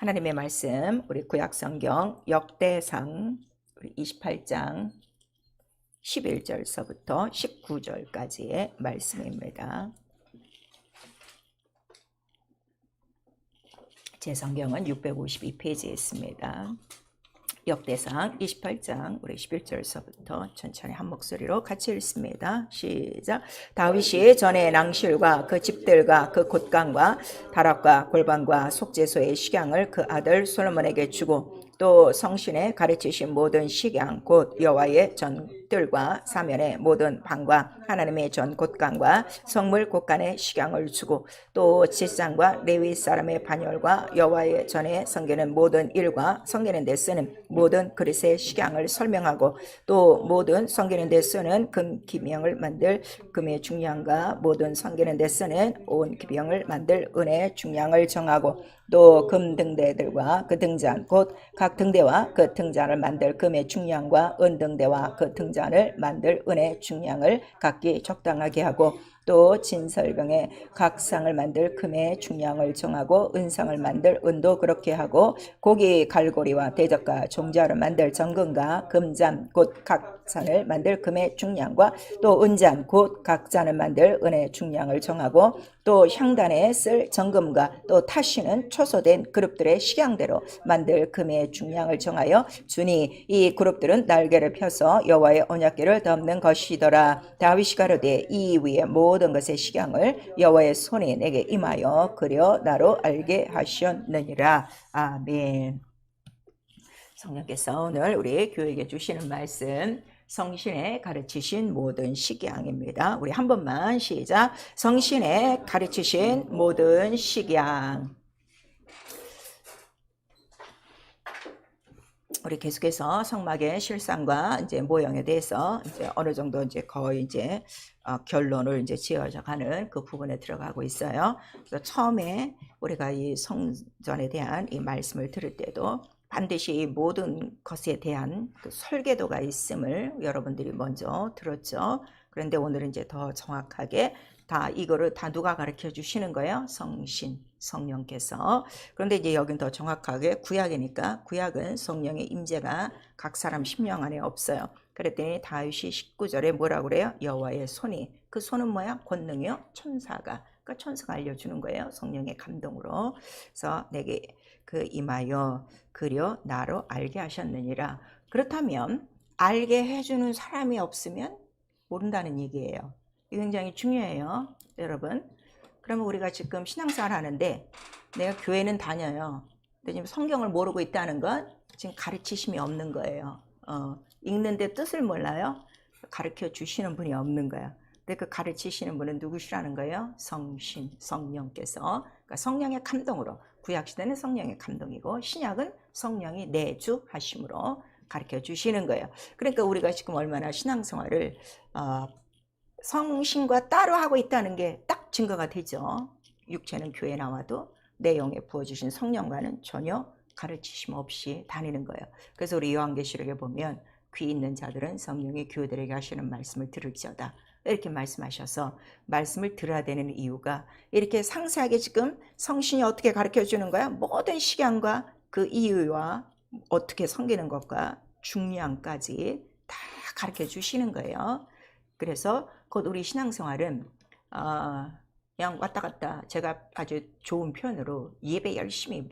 하나님의 말씀 우리 구약성경 역대상 우리 28장 11절서부터 19절까지의 말씀입니다. 제 성경은 652페이지에 있습니다. 역대상 28장 우리 11절서부터 천천히 한 목소리로 같이 읽습니다. 시작. 다윗이 전에 낭실과 그 집들과 그 곶감과 다락과 골방과 속죄소의 식양을 그 아들 솔로몬에게 주고 또 성신에 가르치신 모든 식양 곧 여호와의 전들과 사면의 모든 방과 하나님의 전 곶감과 성물 곶간의 식양을 주고 또 지상과 레위 사람의 반열과 여호와의 전에 섬기는 모든 일과 섬기는 데 쓰는 모든 그릇의 식양을 설명하고 또 모든 섬기는 데 쓰는 금 기명을 만들 금의 중량과 모든 섬기는 데 쓰는 온 기병을 만들 은의 중량을 정하고 또 금 등대들과 그 등잔 곧 각 등대와 그 등잔을 만들 금의 중량과 은 등대와 그 등잔을 만들 은의 중량을 각기 적당하게 하고 또 진설병에 각 상을 만들 금의 중량을 정하고 은상을 만들 은도 그렇게 하고 고기 갈고리와 대적과 종자를 만들 정금과 금잔 곧 각 잔을 만들 금의 중량과 또 은잔 곧 각 잔을 만들 은의 중량을 정하고 또 향단에 쓸 정금과 또 타시는 초소된 그룹들의 식양대로 만들 금의 중량을 정하여 주니 이 그룹들은 날개를 펴서 여호와의 언약궤를 덮는 것이더라. 다윗이 가로되 이 위에 모든 것의 식양을 여호와의 손이 내게 임하여 그려 나로 알게 하셨느니라. 아멘. 성령께서 오늘 우리 교회에게 주시는 말씀 성신에 가르치신 모든 식양입니다. 우리 한 번만 시작. 성신에 가르치신 모든 식양. 우리 계속해서 성막의 실상과 이제 모형에 대해서 이제 어느 정도 이제 거의 이제 결론을 이제 지어져 가는 그 부분에 들어가고 있어요. 그래서 처음에 우리가 이 성전에 대한 이 말씀을 들을 때도 반드시 이 모든 것에 대한 그 설계도가 있음을 여러분들이 먼저 들었죠. 그런데 오늘은 이제 더 정확하게 다 이거를 다 누가 가르쳐 주시는 거예요? 성령께서. 그런데 이제 여긴 더 정확하게 구약이니까 구약은 성령의 임재가 각 사람 심령 안에 없어요. 그랬더니 다윗이 19절에 뭐라고 그래요? 여호와의 손이. 그 손은 뭐야? 권능이요? 천사가. 그러니까 천사가 알려주는 거예요. 성령의 감동으로. 그래서 내게 그 임하여 그려 나로 알게 하셨느니라. 그렇다면 알게 해주는 사람이 없으면 모른다는 얘기예요. 이게 굉장히 중요해요, 여러분. 그러면 우리가 지금 신앙생활 하는데 내가 교회는 다녀요. 근데 지금 성경을 모르고 있다는 건 지금 가르치심이 없는 거예요. 읽는데 뜻을 몰라요. 가르쳐 주시는 분이 없는 거야. 근데 그 가르치시는 분은 누구시라는 거예요? 성령께서. 그러니까 성령의 감동으로. 구약시대는 성령의 감동이고 신약은 성령이 내주하심으로 가르쳐 주시는 거예요. 그러니까 우리가 지금 얼마나 신앙생활을 성신과 따로 하고 있다는 게 딱 증거가 되죠. 육체는 교회에 나와도 내용에 부어주신 성령과는 전혀 가르치심 없이 다니는 거예요. 그래서 우리 요한계시록에 보면 귀 있는 자들은 성령이 교회들에게 하시는 말씀을 들을지어다. 이렇게 말씀하셔서 말씀을 들어야 되는 이유가 이렇게 상세하게 지금 성신이 어떻게 가르쳐 주는 거야? 모든 식양과 그 이유와 어떻게 섬기는 것과 중량까지 다 가르쳐 주시는 거예요. 그래서 곧 우리 신앙생활은 그냥 왔다 갔다 제가 아주 좋은 표현으로 예배 열심히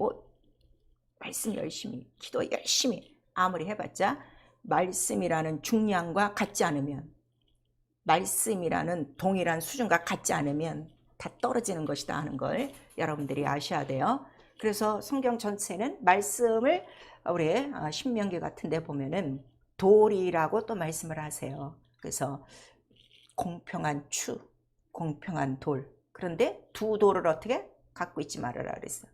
말씀 열심히 기도 열심히 아무리 해봤자 말씀이라는 중량과 같지 않으면 말씀이라는 동일한 수준과 같지 않으면 다 떨어지는 것이다 하는 걸 여러분들이 아셔야 돼요. 그래서 성경 전체는 말씀을 우리 신명기 같은 데 보면은 도리라고 또 말씀을 하세요. 그래서 공평한 추, 공평한 돌. 그런데 두 돌을 어떻게 갖고 있지 말아라 그랬어.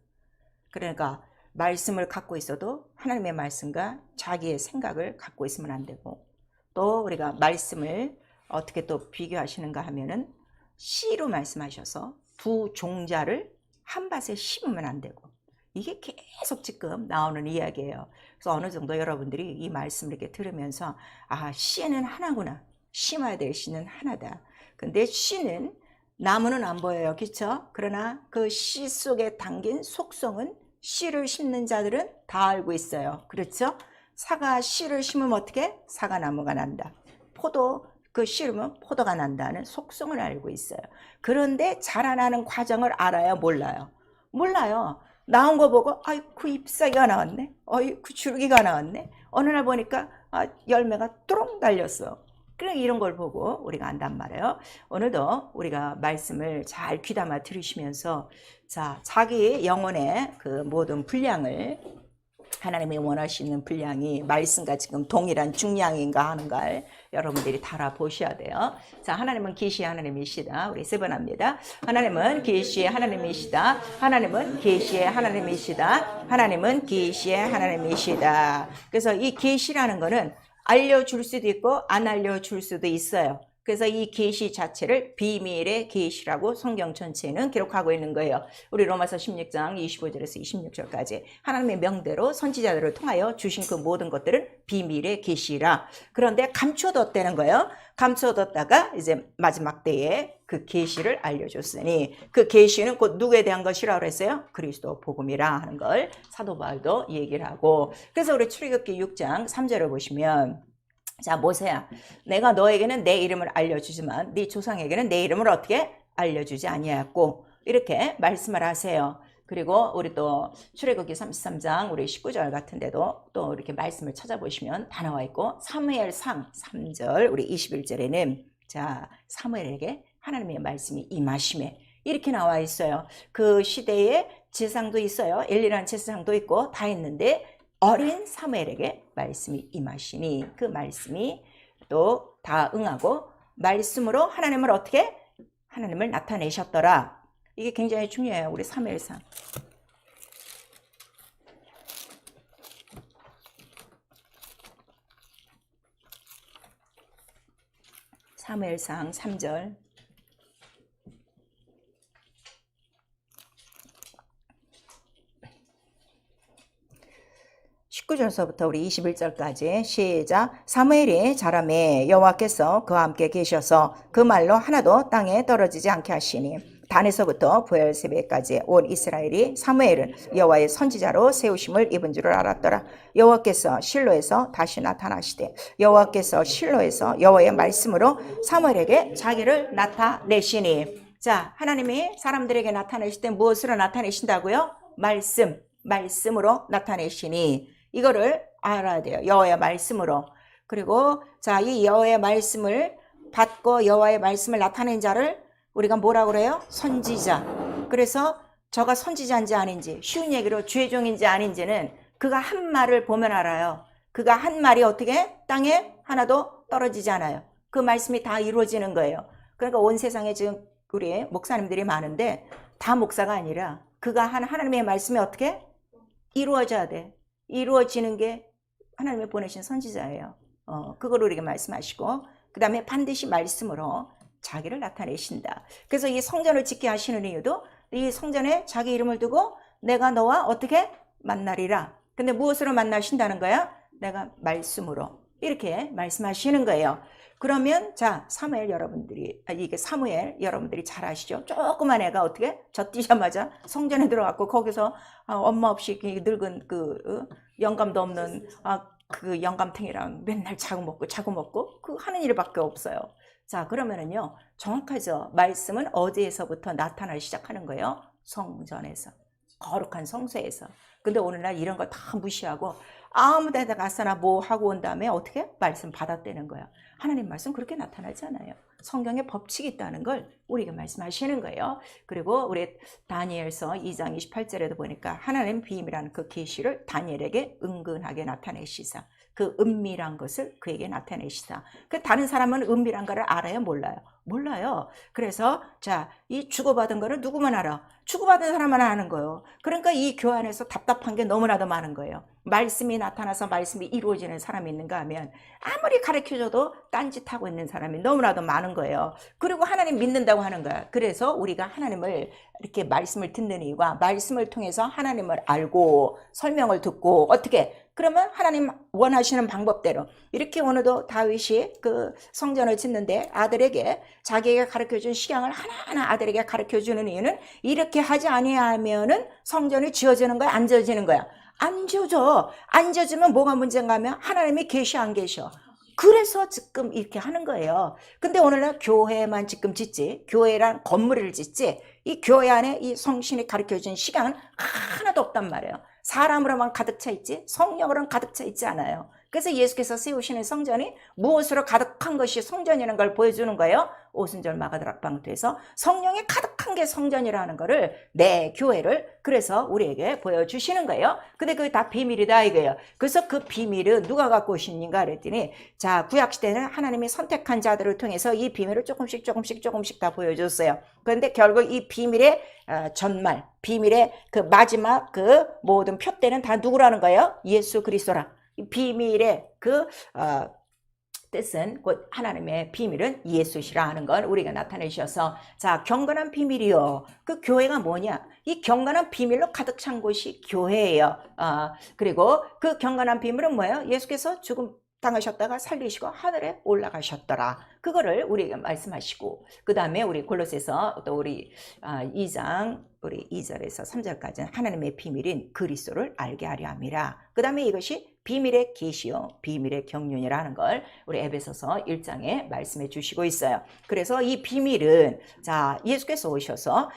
그러니까 말씀을 갖고 있어도 하나님의 말씀과 자기의 생각을 갖고 있으면 안 되고 또 우리가 말씀을 어떻게 또 비교하시는가 하면은 씨로 말씀하셔서 두 종자를 한 밭에 심으면 안 되고 이게 계속 지금 나오는 이야기예요. 그래서 어느 정도 여러분들이 이 말씀을 이렇게 들으면서 씨는 하나구나. 심어야 될 씨는 하나다. 근데 씨는 나무는 안 보여요. 그렇죠? 그러나 그 씨 속에 담긴 속성은 씨를 심는 자들은 다 알고 있어요. 그렇죠? 사과 씨를 심으면 어떻게? 사과나무가 난다. 포도 그 씨르면 포도가 난다는 속성을 알고 있어요. 그런데 자라나는 과정을 알아요? 몰라요? 몰라요. 나온 거 보고 아이쿠 잎사귀가 나왔네. 아이쿠 줄기가 나왔네. 어느 날 보니까 열매가 뚜렁 달렸어. 그래 이런 걸 보고 우리가 안단 말이에요. 오늘도 우리가 말씀을 잘 귀담아 들으시면서 자 자기 영혼의 그 모든 분량을 하나님이 원하시는 분량이 말씀과 지금 동일한 중량인가 하는 걸 여러분들이 달아보셔야 돼요. 자, 하나님은 계시의 하나님이시다. 우리 세 번 합니다. 하나님은 계시의 하나님이시다. 하나님은 계시의 하나님이시다. 하나님은 계시의 하나님이시다. 그래서 이 계시라는 거는 알려줄 수도 있고 안 알려줄 수도 있어요. 그래서 이 계시 자체를 비밀의 계시라고 성경 전체는 기록하고 있는 거예요. 우리 로마서 16장 25절에서 26절까지 하나님의 명대로 선지자들을 통하여 주신 그 모든 것들은 비밀의 계시라. 그런데 감춰뒀다는 거예요. 감춰뒀다가 이제 마지막 때에 그 계시를 알려줬으니 그 계시는 곧 누구에 대한 것이라고 그랬어요? 그리스도 복음이라 하는 걸 사도 바울도 얘기를 하고. 그래서 우리 출애굽기 6장 3절을 보시면 자 모세야 내가 너에게는 내 이름을 알려주지만 네 조상에게는 내 이름을 어떻게 알려주지 아니하였고 이렇게 말씀을 하세요. 그리고 우리 또 출애굽기 33장 우리 19절 같은 데도 또 이렇게 말씀을 찾아보시면 다 나와 있고 사무엘상 3절 우리 21절에는 자 사무엘에게 하나님의 말씀이 임하심에 이렇게 나와 있어요. 그 시대에 제사장도 있어요. 엘리라는 제사장도 있고 다 있는데 어린 사무엘에게 말씀이 임하시니 그 말씀이 또 다 응하고 말씀으로 하나님을 어떻게? 하나님을 나타내셨더라. 이게 굉장히 중요해요. 우리 사무엘상. 사무엘상 3절 19절서부터 우리 21절까지 시작. 사무엘이 자라매 여호와께서 그와 함께 계셔서 그 말로 하나도 땅에 떨어지지 않게 하시니 단에서부터 부엘세베까지 온 이스라엘이 사무엘은 여호와의 선지자로 세우심을 입은 줄을 알았더라. 여호와께서 실로에서 다시 나타나시되 여호와께서 실로에서 여호와의 말씀으로 사무엘에게 자기를 나타내시니 자 하나님이 사람들에게 나타내실 때 무엇으로 나타내신다고요? 말씀으로 나타내시니 이거를 알아야 돼요. 여호와의 말씀으로. 그리고 자, 이 여호와의 말씀을 받고 여호와의 말씀을 나타낸 자를 우리가 뭐라고 그래요? 선지자. 그래서 저가 선지자인지 아닌지 쉬운 얘기로 주의 종인지 아닌지는 그가 한 말을 보면 알아요. 그가 한 말이 어떻게 땅에 하나도 떨어지지 않아요. 그 말씀이 다 이루어지는 거예요. 그러니까 온 세상에 지금 우리 목사님들이 많은데 다 목사가 아니라 그가 한 하나님의 말씀이 어떻게 이루어져야 돼. 이루어지는 게 하나님이 보내신 선지자예요. 그걸 우리에게 말씀하시고 그 다음에 반드시 말씀으로 자기를 나타내신다. 그래서 이 성전을 짓게 하시는 이유도 이 성전에 자기 이름을 두고 내가 너와 어떻게 만나리라. 근데 무엇으로 만나신다는 거야? 내가 말씀으로 이렇게 말씀하시는 거예요. 그러면 자 사무엘 여러분들이 이게 사무엘 여러분들이 잘 아시죠? 조그만 애가 어떻게 젖뛰자마자 성전에 들어갔고 거기서 엄마 없이 늙은 그 영감도 없는 그 영감탱이랑 맨날 자고 먹고 그 하는 일밖에 없어요. 자 그러면은요 정확하죠. 말씀은 어디에서부터 나타나기 시작하는 거예요? 성전에서, 거룩한 성소에서. 근데 오늘날 이런 거 다 무시하고 아무 데다 가서나 뭐 하고 온 다음에 어떻게? 말씀 받았다는 거예요. 하나님 말씀 그렇게 나타나지 않아요. 성경에 법칙이 있다는 걸 우리에게 말씀하시는 거예요. 그리고 우리 다니엘서 2장 28절에도 보니까 하나님 비밀한 그 계시를 다니엘에게 은근하게 나타내시사 그 은밀한 것을 그에게 나타내시사. 그 다른 사람은 은밀한 거를 알아요? 몰라요? 몰라요. 그래서 자, 이 주고받은 거를 누구만 알아? 주고받은 사람만 아는 거예요. 그러니까 이 교환에서 답답한 게 너무나도 많은 거예요. 말씀이 나타나서 말씀이 이루어지는 사람이 있는가 하면 아무리 가르쳐줘도 딴짓하고 있는 사람이 너무나도 많은 거예요. 그리고 하나님 믿는다고 하는 거야. 그래서 우리가 하나님을 이렇게 말씀을 듣는 이유가 말씀을 통해서 하나님을 알고 설명을 듣고 어떻게 그러면 하나님 원하시는 방법대로 이렇게 오늘도 다윗이 그 성전을 짓는데 아들에게 자기에게 가르쳐준 식양을 하나하나 아들에게 가르쳐주는 이유는 이렇게 하지 아니하면은 성전이 지어지는 거야, 안 지어지는 거야? 안 지어져. 안 지어지면 뭐가 문제인가 하면 하나님이 계셔 안 계셔? 그래서 지금 이렇게 하는 거예요. 근데 오늘날 교회만 지금 짓지, 교회란 건물을 짓지, 이 교회 안에 이 성신이 가르쳐준 시간은 하나도 없단 말이에요. 사람으로만 가득 차 있지 성령으로는 가득 차 있지 않아요. 그래서 예수께서 세우시는 성전이 무엇으로 가득한 것이 성전이라는 걸 보여주는 거예요. 오순절 마가다락방토에서 성령이 가득한 게 성전이라는 거를 내 교회를 그래서 우리에게 보여주시는 거예요. 근데 그게 다 비밀이다 이거예요. 그래서 그 비밀은 누가 갖고 오시는가 그랬더니 자 구약시대는 하나님이 선택한 자들을 통해서 이 비밀을 조금씩 다 보여줬어요. 그런데 결국 이 비밀의 전말, 비밀의 그 마지막 그 모든 표대는 다 누구라는 거예요? 예수 그리스도라. 비밀의 그 뜻은 곧 하나님의 비밀은 예수시라 하는 걸 우리가 나타내셔서 자 경건한 비밀이요. 그 교회가 뭐냐? 이 경건한 비밀로 가득 찬 곳이 교회예요. 그리고 그 경건한 비밀은 뭐예요? 예수께서 죽음 당하셨다가 살리시고 하늘에 올라가셨더라. 그거를 우리에게 말씀하시고 그 다음에 우리 골로새서 또 우리 2장 우리 2절에서 3절까지는 하나님의 비밀인 그리스도를 알게 하려 함이라. 그 다음에 이것이 비밀의 계시요 비밀의 경륜이라는 걸 우리 에베소서 1장에 말씀해 주시고 있어요. 그래서 이 비밀은 자 예수께서 오셔서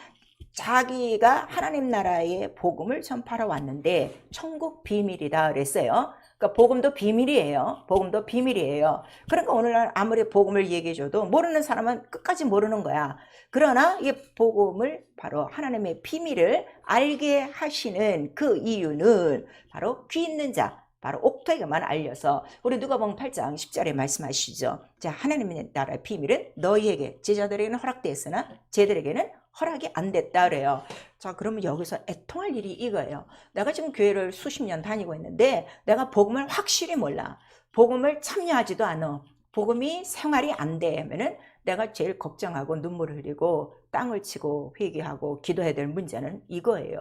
자기가 하나님 나라의 복음을 전파하러 왔는데 천국 비밀이다 그랬어요. 그러니까 복음도 비밀이에요. 복음도 비밀이에요. 그러니까 오늘날 아무리 복음을 얘기해줘도 모르는 사람은 끝까지 모르는 거야. 그러나 이 복음을 바로 하나님의 비밀을 알게 하시는 그 이유는 바로 귀 있는 자 바로 옥토에게만 알려서 우리 누가복음 8장 10절에 말씀하시죠. 자 하나님의 나라의 비밀은 너희에게 제자들에게는 허락되었으나 쟤들에게는 허락이 안 됐다 그래요. 자 그러면 여기서 애통할 일이 이거예요. 내가 지금 교회를 수십 년 다니고 있는데 내가 복음을 확실히 몰라. 복음을 참여하지도 않아. 복음이 생활이 안 되면은 내가 제일 걱정하고 눈물을 흘리고 땅을 치고 회개하고 기도해야 될 문제는 이거예요.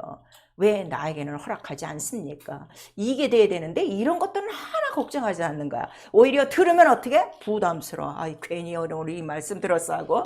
왜 나에게는 허락하지 않습니까? 이게 돼야 되는데 이런 것들은 하나 걱정하지 않는 거야. 오히려 들으면 어떻게? 부담스러워. 아이 괜히 오늘 이 말씀 들었어 하고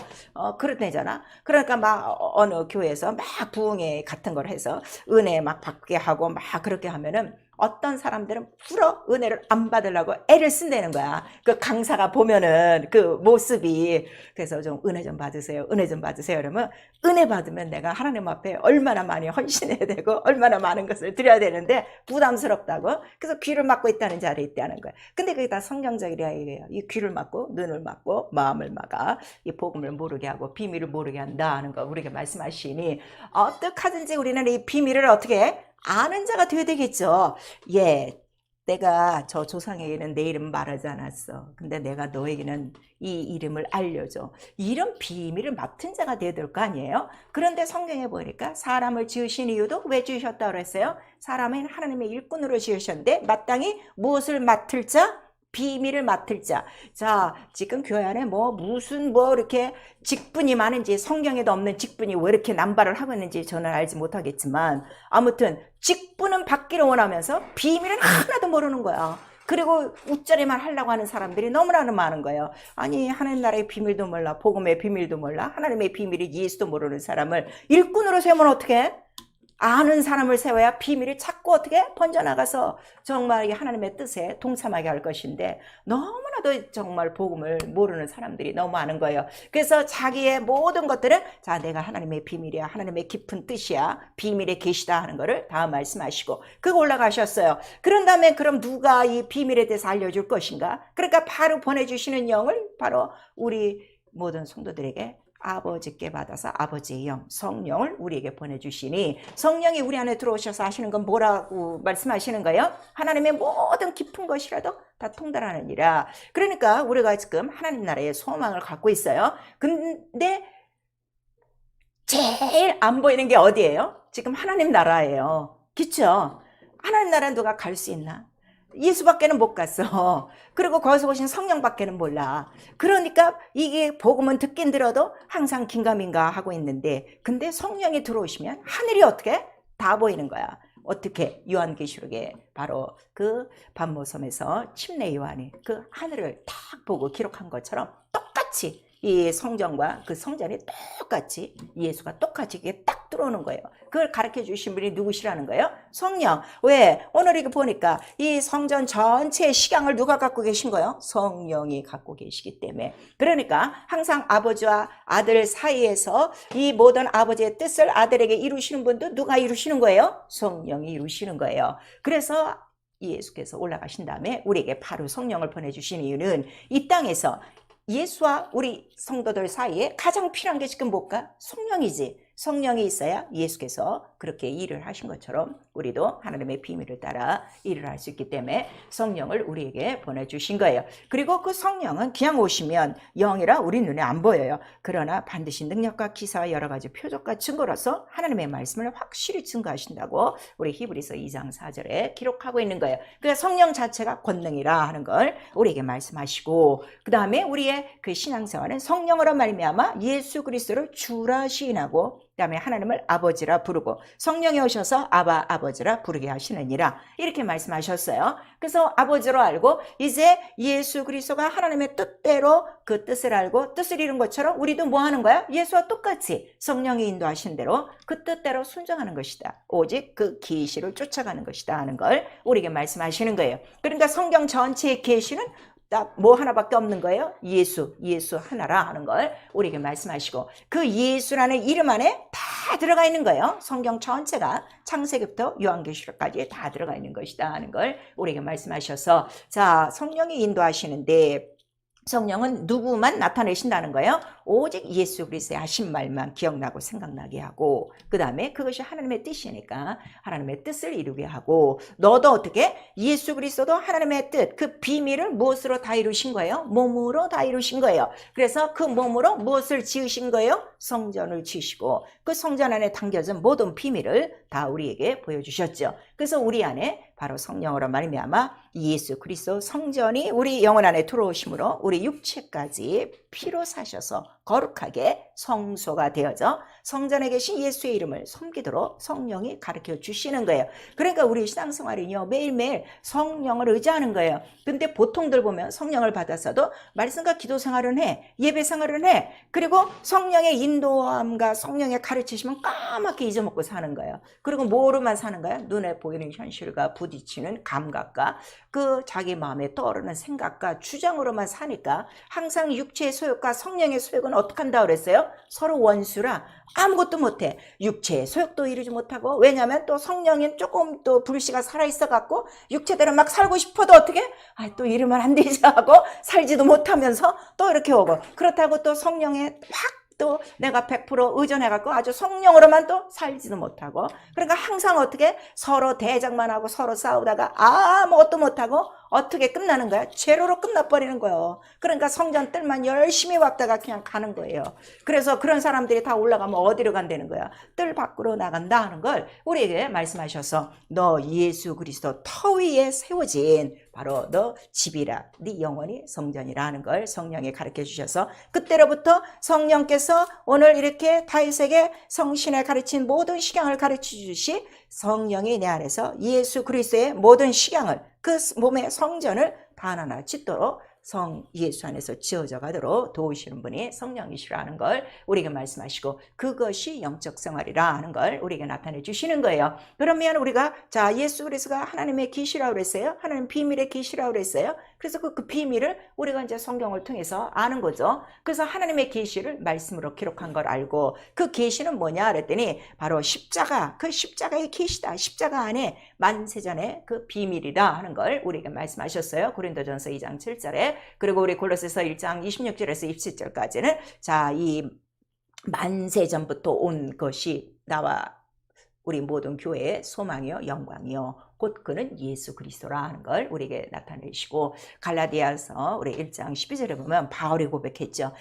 그렇대잖아. 그러니까 막 어느 교회에서 막 부흥회 같은 걸 해서 은혜 막 받게 하고 막 그렇게 하면은 어떤 사람들은 풀어 은혜를 안 받으려고 애를 쓴다는 거야. 그 강사가 보면은 그 모습이 그래서 좀 은혜 좀 받으세요. 은혜 좀 받으세요. 그러면 은혜 받으면 내가 하나님 앞에 얼마나 많이 헌신해야 되고 얼마나 많은 것을 드려야 되는데 부담스럽다고. 그래서 귀를 막고 있다는 자리에 있다는 거야. 근데 그게 다 성경적이라 이거예요. 이 귀를 막고 눈을 막고 마음을 막아 이 복음을 모르게 하고 비밀을 모르게 한다 하는 거 우리에게 말씀하시니 어떻게든지 우리는 이 비밀을 어떻게 해? 아는 자가 되어야 되겠죠. 예, 내가 저 조상에게는 내 이름 말하지 않았어. 근데 내가 너에게는 이 이름을 알려줘. 이런 비밀을 맡은 자가 되어야 될 거 아니에요? 그런데 성경에 보니까 사람을 지으신 이유도 왜 지으셨다고 그랬어요? 사람은 하나님의 일꾼으로 지으셨는데 마땅히 무엇을 맡을 자? 비밀을 맡을 자. 자, 지금 교회 안에 무슨 이렇게 직분이 많은지 성경에도 없는 직분이 왜 이렇게 남발을 하고 있는지 저는 알지 못하겠지만 아무튼 직분은 받기를 원하면서 비밀은 하나도 모르는 거야. 그리고 웃자리만 하려고 하는 사람들이 너무나 많은 거예요. 아니 하나님 나라의 비밀도 몰라. 복음의 비밀도 몰라. 하나님의 비밀이 예수도 모르는 사람을 일꾼으로 세우면 어떻게 해? 아는 사람을 세워야 비밀이 자꾸 어떻게 번져나가서 정말 하나님의 뜻에 동참하게 할 것인데 너무나도 정말 복음을 모르는 사람들이 너무 많은 거예요. 그래서 자기의 모든 것들은 자 내가 하나님의 비밀이야. 하나님의 깊은 뜻이야. 비밀의 계시다 하는 거를 다 말씀하시고 그거 올라가셨어요. 그런 다음에 그럼 누가 이 비밀에 대해서 알려줄 것인가? 그러니까 바로 보내주시는 영을 바로 우리 모든 성도들에게 아버지께 받아서 아버지의 영, 성령을 우리에게 보내주시니 성령이 우리 안에 들어오셔서 하시는 건 뭐라고 말씀하시는 거예요? 하나님의 모든 깊은 것이라도 다 통달하느니라. 그러니까 우리가 지금 하나님 나라의 소망을 갖고 있어요. 근데 제일 안 보이는 게 어디예요? 지금 하나님 나라예요. 그렇죠? 하나님 나라는 누가 갈 수 있나? 예수밖에는 못 갔어. 그리고 거기서 오신 성령밖에는 몰라. 그러니까 이게 복음은 듣긴 들어도 항상 긴가민가 하고 있는데 근데 성령이 들어오시면 하늘이 어떻게? 다 보이는 거야. 어떻게 요한계시록에 바로 그 반모섬에서 침례 요한이 그 하늘을 딱 보고 기록한 것처럼 똑같이 이 성전과 그 성전이 똑같이 예수가 똑같이 이게 딱 들어오는 거예요. 그걸 가르쳐 주신 분이 누구시라는 거예요? 성령. 왜? 오늘 이거 보니까 이 성전 전체의 식양을 누가 갖고 계신 거예요? 성령이 갖고 계시기 때문에. 그러니까 항상 아버지와 아들 사이에서 이 모든 아버지의 뜻을 아들에게 이루시는 분도 누가 이루시는 거예요? 성령이 이루시는 거예요. 그래서 예수께서 올라가신 다음에 우리에게 바로 성령을 보내주신 이유는 이 땅에서 예수와 우리 성도들 사이에 가장 필요한 게 지금 뭘까? 성령이지. 성령이 있어야 예수께서 그렇게 일을 하신 것처럼 우리도 하나님의 비밀을 따라 일을 할 수 있기 때문에 성령을 우리에게 보내주신 거예요. 그리고 그 성령은 그냥 오시면 영이라 우리 눈에 안 보여요. 그러나 반드시 능력과 기사와 여러 가지 표적과 증거로서 하나님의 말씀을 확실히 증거하신다고 우리 히브리서 2장 4절에 기록하고 있는 거예요. 그러니까 성령 자체가 권능이라 하는 걸 우리에게 말씀하시고, 그 다음에 우리의 그 신앙생활은 성령으로 말미암아 예수 그리스도를 주라 시인하고, 그 다음에 하나님을 아버지라 부르고 성령이 오셔서 아바 아버지라 부르게 하시느니라, 이렇게 말씀하셨어요. 그래서 아버지로 알고 이제 예수 그리스도가 하나님의 뜻대로 그 뜻을 알고 뜻을 이룬 것처럼 우리도 뭐 하는 거야? 예수와 똑같이 성령이 인도하신 대로 그 뜻대로 순종하는 것이다. 오직 그 계시를 쫓아가는 것이다 하는 걸 우리에게 말씀하시는 거예요. 그러니까 성경 전체의 계시는 딱 뭐 하나밖에 없는 거예요? 예수 하나라 하는 걸 우리에게 말씀하시고, 그 예수라는 이름 안에 다 들어가 있는 거예요. 성경 전체가 창세기부터 요한계시록까지 다 들어가 있는 것이다 하는 걸 우리에게 말씀하셔서, 자, 성령이 인도하시는데 성령은 누구만 나타내신다는 거예요? 오직 예수 그리스도의 하신 말만 기억나고 생각나게 하고, 그 다음에 그것이 하나님의 뜻이니까 하나님의 뜻을 이루게 하고, 너도 어떻게? 예수 그리스도도 하나님의 뜻, 그 비밀을 무엇으로 다 이루신 거예요? 몸으로 다 이루신 거예요. 그래서 그 몸으로 무엇을 지으신 거예요? 성전을 지으시고 그 성전 안에 담겨진 모든 비밀을 다 우리에게 보여주셨죠. 그래서 우리 안에 바로 성령으로 말미암아 예수 그리스도 성전이 우리 영혼 안에 들어오심으로 우리 육체까지 피로 사셔서 거룩하게 성소가 되어져 성전에 계신 예수의 이름을 섬기도록 성령이 가르쳐 주시는 거예요. 그러니까 우리 신앙생활은요, 매일매일 성령을 의지하는 거예요. 근데 보통들 보면 성령을 받았어도 말씀과 기도 생활은 해, 예배 생활은 해, 그리고 성령의 인도함과 성령의 가르치시면 까맣게 잊어먹고 사는 거예요. 그리고 뭐로만 사는 거야? 눈에 보이는 현실과 부딪히는 감각과 그 자기 마음에 떠오르는 생각과 주장으로만 사니까 항상 육체의 소욕과 성령의 소욕은 어떻게 한다 그랬어요? 서로 원수라 아무것도 못해. 육체의 소욕도 이루지 못하고, 왜냐하면 또 성령인 조금 또 불씨가 살아있어 갖고 육체대로 막 살고 싶어도 어떻게? 또 이러면 안 되지 하고 살지도 못하면서 또 이렇게 오고, 그렇다고 또 성령에 확 또 내가 100% 의존해갖고 아주 성령으로만 또 살지도 못하고, 그러니까 항상 어떻게? 서로 대적만 하고 서로 싸우다가 아무것도 못하고 어떻게 끝나는 거야? 죄로로 끝나버리는 거예요. 그러니까 성전 뜰만 열심히 왔다가 그냥 가는 거예요. 그래서 그런 사람들이 다 올라가면 어디로 간다는 거야? 뜰 밖으로 나간다 하는 걸 우리에게 말씀하셔서, 너 예수 그리스도 터 위에 세워진 바로 너 집이라, 네 영혼이 성전이라 하는 걸 성령이 가르쳐 주셔서, 그때로부터 성령께서 오늘 이렇게 다윗에게 성신에 가르친 모든 식양을 가르쳐 주시, 성령이 내 안에서 예수 그리스도의 모든 식양을, 그 몸의 성전을 다 하나하나 짓도록 성 예수 안에서 지어져 가도록 도우시는 분이 성령이시라는 걸 우리에게 말씀하시고, 그것이 영적 생활이라 하는 걸 우리에게 나타내 주시는 거예요. 그러면 우리가 자, 예수 그리스도가 하나님의 계시라고 그랬어요. 하나님 비밀의 계시라고 그랬어요. 그래서 그 비밀을 우리가 이제 성경을 통해서 아는 거죠. 그래서 하나님의 계시를 말씀으로 기록한 걸 알고, 그 계시는 뭐냐 그랬더니 바로 십자가, 그 십자가의 계시다. 십자가 안에 만세전의 그 비밀이다 하는 걸 우리에게 말씀하셨어요. 고린도전서 2장 7절에. 그리고 우리 골로새서 1장 26절에서 27절까지는 자, 이 만세전부터 온 것이 나와 우리 모든 교회의 소망이요 영광이요 곧 그는 예수 그리스도라 하는 걸 우리에게 나타내시고, 갈라디아서 우리 1장 12절에 보면 바울이 고백했죠.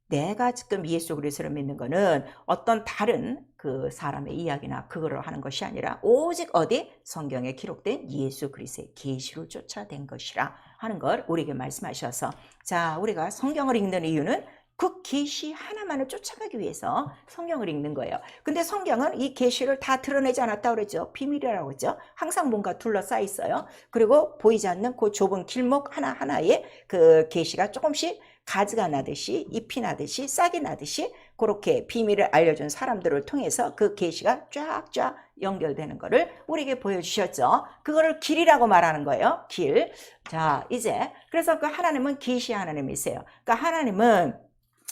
내가 지금 예수 그리스도를 믿는 거는 어떤 다른 그 사람의 이야기나 그거를 하는 것이 아니라 오직 어디? 성경에 기록된 예수 그리스도의 계시를 쫓아낸 것이라 하는 걸 우리에게 말씀하셔서, 자, 우리가 성경을 읽는 이유는 그 계시 하나만을 쫓아가기 위해서 성경을 읽는 거예요. 근데 성경은 이 계시를 다 드러내지 않았다고 그러죠. 비밀이라고 그러죠. 항상 뭔가 둘러싸여 있어요. 그리고 보이지 않는 그 좁은 길목 하나하나에 그 계시가 조금씩 가지가 나듯이 잎이 나듯이 싹이 나듯이 그렇게 비밀을 알려준 사람들을 통해서 그 계시가 쫙쫙 연결되는 거를 우리에게 보여주셨죠. 그거를 길이라고 말하는 거예요. 길. 자, 이제 그래서 그 하나님은 계시 하나님이세요. 그러니까 하나님은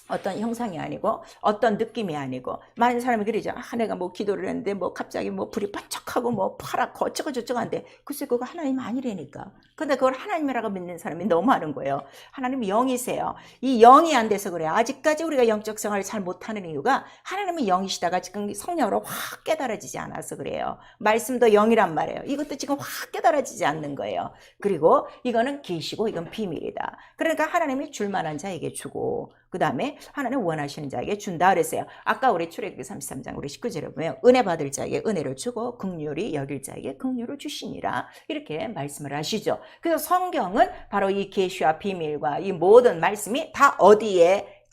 어떤 형상이 아니고 어떤 느낌이 아니고 많은 사람이 그러죠. 내가 뭐 기도를 했는데 뭐 갑자기 뭐 불이 반짝하고 뭐 파랗고 어쩌고 저쩌고 한데 글쎄 그거 하나님 아니라니까. 근데 그걸 하나님이라고 믿는 사람이 너무 많은 거예요. 하나님이 영이세요. 이 영이 안 돼서 그래요. 아직까지 우리가 영적 생활을 잘 못하는 이유가 하나님은 영이시다가 지금 성령으로 확 깨달아지지 않아서 그래요. 말씀도 영이란 말이에요. 이것도 지금 확 깨달아지지 않는 거예요. 그리고 이거는 계시고 이건 비밀이다. 그러니까 하나님이 줄 만한 자에게 주고 그 다음에 하나님 원하시는 자에게 준다 그랬어요. 아까 우리 출애굽기 33장 우리 19절에 보면 은혜 받을 자에게 은혜를 주고 긍휼히 여길 자에게 긍휼을 주시니라 이렇게 말씀을 하시죠. 그래서 성경은 바로 이 계시와 비밀과 이 모든 말씀이 다 어디에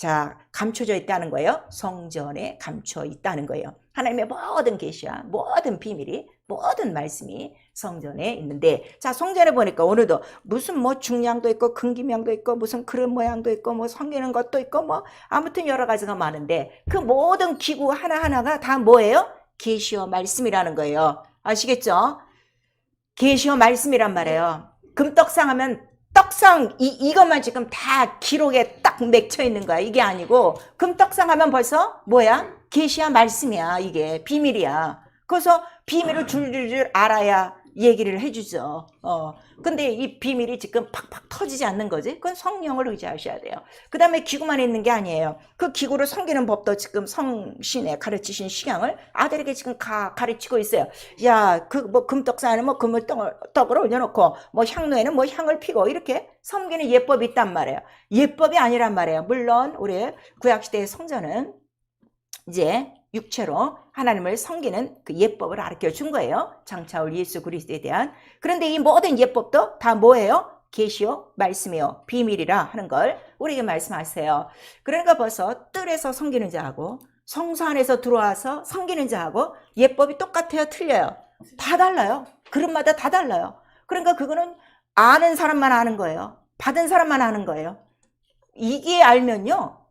감춰져 있다는 거예요. 성전에 감춰 있다는 거예요. 하나님의 모든 계시와 모든 비밀이 모든 말씀이 성전에 있는데 성전에 보니까 오늘도 무슨 뭐 중량도 있고 금기명도 있고 무슨 그릇 모양도 있고 뭐 섬기는 것도 있고 뭐 아무튼 여러 가지가 많은데 그 모든 기구 하나하나가 다 뭐예요? 계시와 말씀이라는 거예요. 아시겠죠? 계시와 말씀이란 말이에요. 금떡상 하면 떡상 이것만 지금 다 기록에 딱 맺혀 있는 거야. 이게 아니고 금떡상 하면 벌써 뭐야? 계시와 말씀이야. 이게 비밀이야. 그래서 비밀을 줄줄줄 알아야 얘기를 해주죠. 근데 이 비밀이 지금 팍팍 터지지 않는 거지. 그건 성령을 의지하셔야 돼요. 그 다음에 기구만 있는 게 아니에요. 그 기구를 섬기는 법도 지금 성신에 가르치신 식양을 아들에게 지금 가르치고 있어요. 야, 그 뭐 금떡상에는 뭐 떡을 올려놓고 뭐 향로에는 뭐 향을 피고 이렇게 섬기는 예법이 있단 말이에요. 예법이 아니란 말이에요. 물론 우리 구약시대의 성전은 이제 육체로 하나님을 섬기는 그 예법을 가르쳐 준 거예요. 장차 올 예수 그리스도에 대한. 그런데 이 모든 예법도 다 뭐예요? 계시요, 말씀이요, 비밀이라 하는 걸 우리에게 말씀하세요. 그러니까 벌써 뜰에서 섬기는 자하고 성소 안에서 들어와서 섬기는 자하고 예법이 똑같아요, 틀려요? 다 달라요. 그릇마다 다 달라요. 그러니까 그거는 아는 사람만 아는 거예요. 받은 사람만 아는 거예요. 이게 알면요.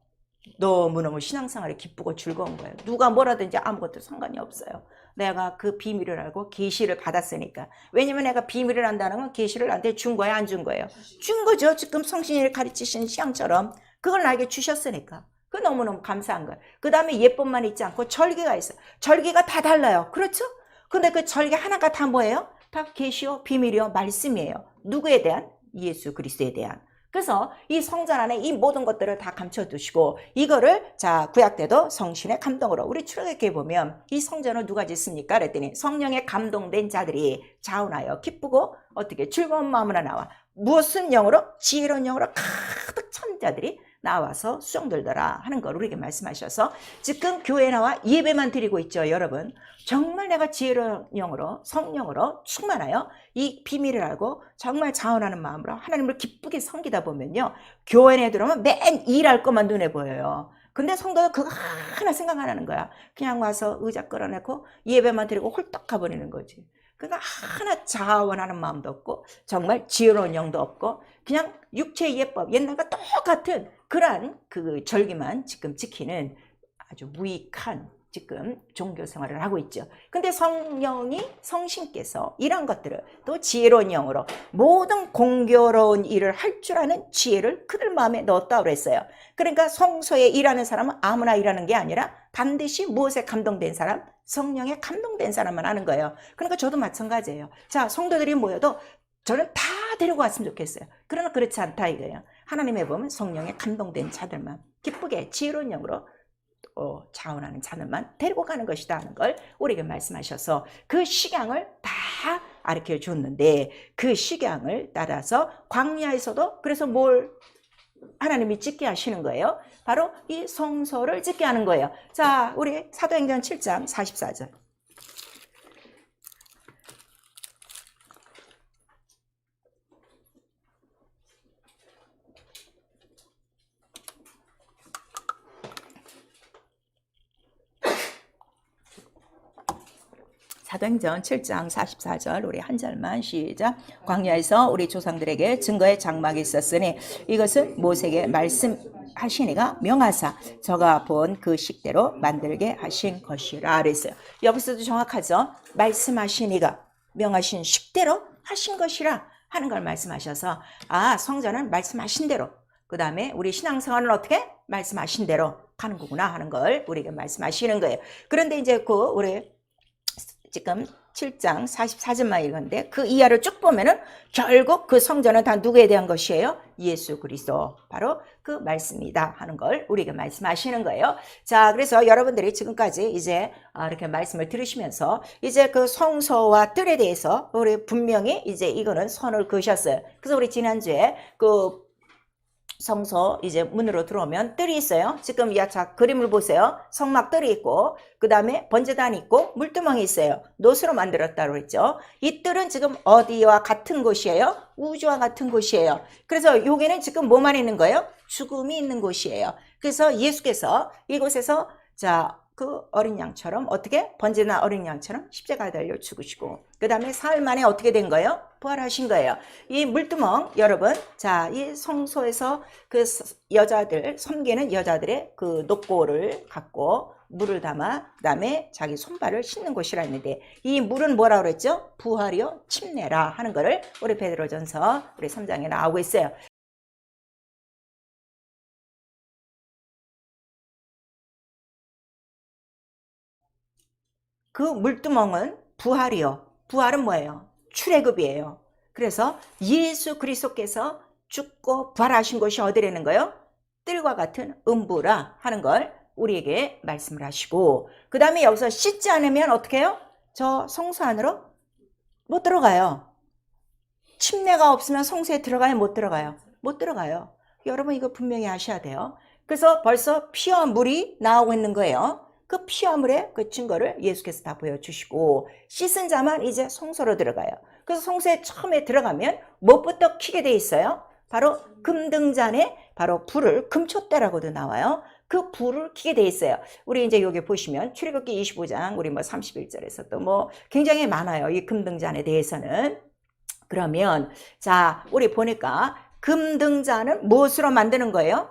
너무너무 신앙생활이 기쁘고 즐거운 거예요. 누가 뭐라든지 아무것도 상관이 없어요. 내가 그 비밀을 알고 계시를 받았으니까. 왜냐면 내가 비밀을 안다는 건 계시를 나한테 준 거예요, 안 준 거예요? 준 거죠. 지금 성신이 가르치신 시향처럼 그걸 나에게 주셨으니까. 그 너무너무 감사한 거예요. 그 다음에 예법만 있지 않고 절기가 있어요. 절기가 다 달라요. 그렇죠? 근데 그 절기 하나가 다 뭐예요? 다 계시요, 비밀이요, 말씀이에요. 누구에 대한? 예수 그리스도에 대한. 그래서 이 성전 안에 이 모든 것들을 다 감춰두시고 이거를 구약 때도 성신의 감동으로 우리 출애굽기에 보면 이 성전을 누가 짓습니까? 그랬더니 성령에 감동된 자들이 자원하여 기쁘고 어떻게 즐거운 마음으로 나와 무슨 영으로? 지혜로운 영으로 가득 찬 자들이 나와서 수종들더라 하는 걸 우리에게 말씀하셔서 지금 교회에 나와 예배만 드리고 있죠. 여러분 정말 내가 지혜로운 영으로 성령으로 충만하여 이 비밀을 알고 정말 자원하는 마음으로 하나님을 기쁘게 섬기다 보면요 교회에 들어오면 맨 일할 것만 눈에 보여요. 근데 성도는 그거 하나 생각 안 하는 거야. 그냥 와서 의자 끌어내고 예배만 드리고 홀딱 가버리는 거지. 그러니까 하나 자원하는 마음도 없고 정말 지혜로운 영도 없고 그냥 육체의 예법 옛날과 똑같은 그러한 그 절기만 지금 지키는 아주 무익한 지금 종교 생활을 하고 있죠. 근데 성령이 성신께서 이런 것들을 또 지혜로운 영으로 모든 공교로운 일을 할 줄 아는 지혜를 그들 마음에 넣었다고 그랬어요. 그러니까 성소에 일하는 사람은 아무나 일하는 게 아니라 반드시 무엇에 감동된 사람? 성령에 감동된 사람만 하는 거예요. 그러니까 저도 마찬가지예요. 자, 성도들이 모여도 저는 다 데리고 왔으면 좋겠어요. 그러나 그렇지 않다 이거예요. 하나님의 보면 성령에 감동된 자들만 기쁘게 지혜로운 영으로 자원하는 자들만 데리고 가는 것이다 하는 걸 우리에게 말씀하셔서 그 식양을 다 가르쳐 줬는데 그 식양을 따라서 광야에서도 그래서 뭘 하나님이 짓게 하시는 거예요. 바로 이 성소를 짓게 하는 거예요. 자, 우리 사도행전 7장 44절. 사도행전 7장 44절 우리 한 절만 시작. 광야에서 우리 조상들에게 증거의 장막이 있었으니 이것은 모세에게 말씀하시니가 명하사 저가 본 그 식대로 만들게 하신 것이라 그랬어요. 여기서도 정확하죠. 말씀하시니가 명하신 식대로 하신 것이라 하는 걸 말씀하셔서 성전은 말씀하신 대로, 그 다음에 우리 신앙생활은 어떻게? 말씀하신 대로 가는 거구나 하는 걸 우리에게 말씀하시는 거예요. 그런데 이제 우리 지금 7장 44절만 읽었는데 그 이하를 쭉 보면은 결국 그 성전은 다 누구에 대한 것이에요? 예수 그리스도, 바로 그 말씀이다 하는 걸 우리에게 말씀하시는 거예요. 자, 그래서 여러분들이 지금까지 이제 이렇게 말씀을 들으시면서 이제 그 성소와 뜰에 대해서 우리 분명히 이제 이거는 선을 그으셨어요. 그래서 우리 지난주에 그 성소 이제 문으로 들어오면 뜰이 있어요. 지금 자 그림을 보세요. 성막 뜰이 있고 그 다음에 번제단이 있고 물두멍이 있어요. 노수로 만들었다고 했죠. 이 뜰은 지금 어디와 같은 곳이에요? 우주와 같은 곳이에요. 그래서 여기는 지금 뭐만 있는 거예요? 죽음이 있는 곳이에요. 그래서 예수께서 이곳에서 그 어린 양처럼 어떻게? 번제나 어린 양처럼 십자가에 달려 죽으시고 그 다음에 사흘 만에 어떻게 된 거예요? 부활하신 거예요. 이 물두멍 여러분, 이 성소에서 그 여자들 섬기는 여자들의 그 녹고를 갖고 물을 담아 그 다음에 자기 손발을 씻는 곳이라 했는데 이 물은 뭐라 그랬죠? 부활이요 침례라 하는 거를 우리 베드로전서 우리 3장에 나오고 있어요. 그 물두멍은 부활이요. 부활은 뭐예요? 출애굽이에요. 그래서 예수 그리스도께서 죽고 부활하신 곳이 어디라는 거예요? 뜰과 같은 음부라 하는 걸 우리에게 말씀을 하시고 그 다음에 여기서 씻지 않으면 어떻게 해요? 저 성소 안으로 못 들어가요. 침례가 없으면 성소에 들어가요? 못 들어가요? 못 들어가요. 여러분 이거 분명히 아셔야 돼요. 그래서 벌써 피와 물이 나오고 있는 거예요. 그 피와 물의 그 증거를 예수께서 다 보여주시고 씻은 자만 이제 성소로 들어가요. 그래서 성소에 처음에 들어가면 무엇부터 켜게 돼 있어요? 바로 금등잔에 바로 불을, 금촛대라고도 나와요. 그 불을 켜게 돼 있어요. 우리 이제 여기 보시면 출애굽기 25장 우리 31절에서 또 굉장히 많아요. 이 금등잔에 대해서는. 그러면 우리 보니까 금등잔은 무엇으로 만드는 거예요?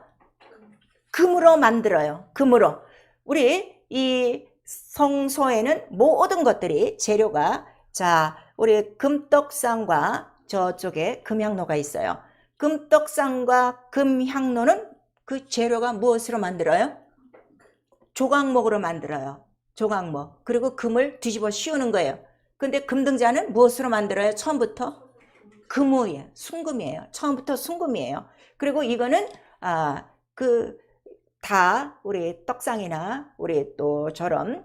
금으로 만들어요. 금으로. 우리 이 성소에는 모든 것들이 재료가 우리 금떡상과 저쪽에 금향로가 있어요. 금떡상과 금향로는 그 재료가 무엇으로 만들어요? 조각목으로 만들어요. 조각목. 그리고 금을 뒤집어 씌우는 거예요. 근데 금등잔은 무엇으로 만들어요? 처음부터? 금이에요. 순금이에요. 처음부터 순금이에요. 그리고 이거는 다 우리 떡상이나 우리 또 저런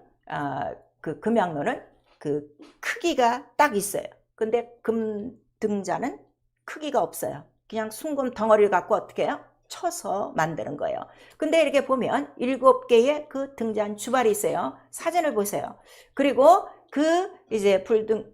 그 금향로는 그 크기가 딱 있어요. 근데 금등잔은 크기가 없어요. 그냥 순금 덩어리를 갖고 어떻게 해요? 쳐서 만드는 거예요. 근데 이렇게 보면 7개의 그 등잔 주발이 있어요. 사진을 보세요. 그리고 이제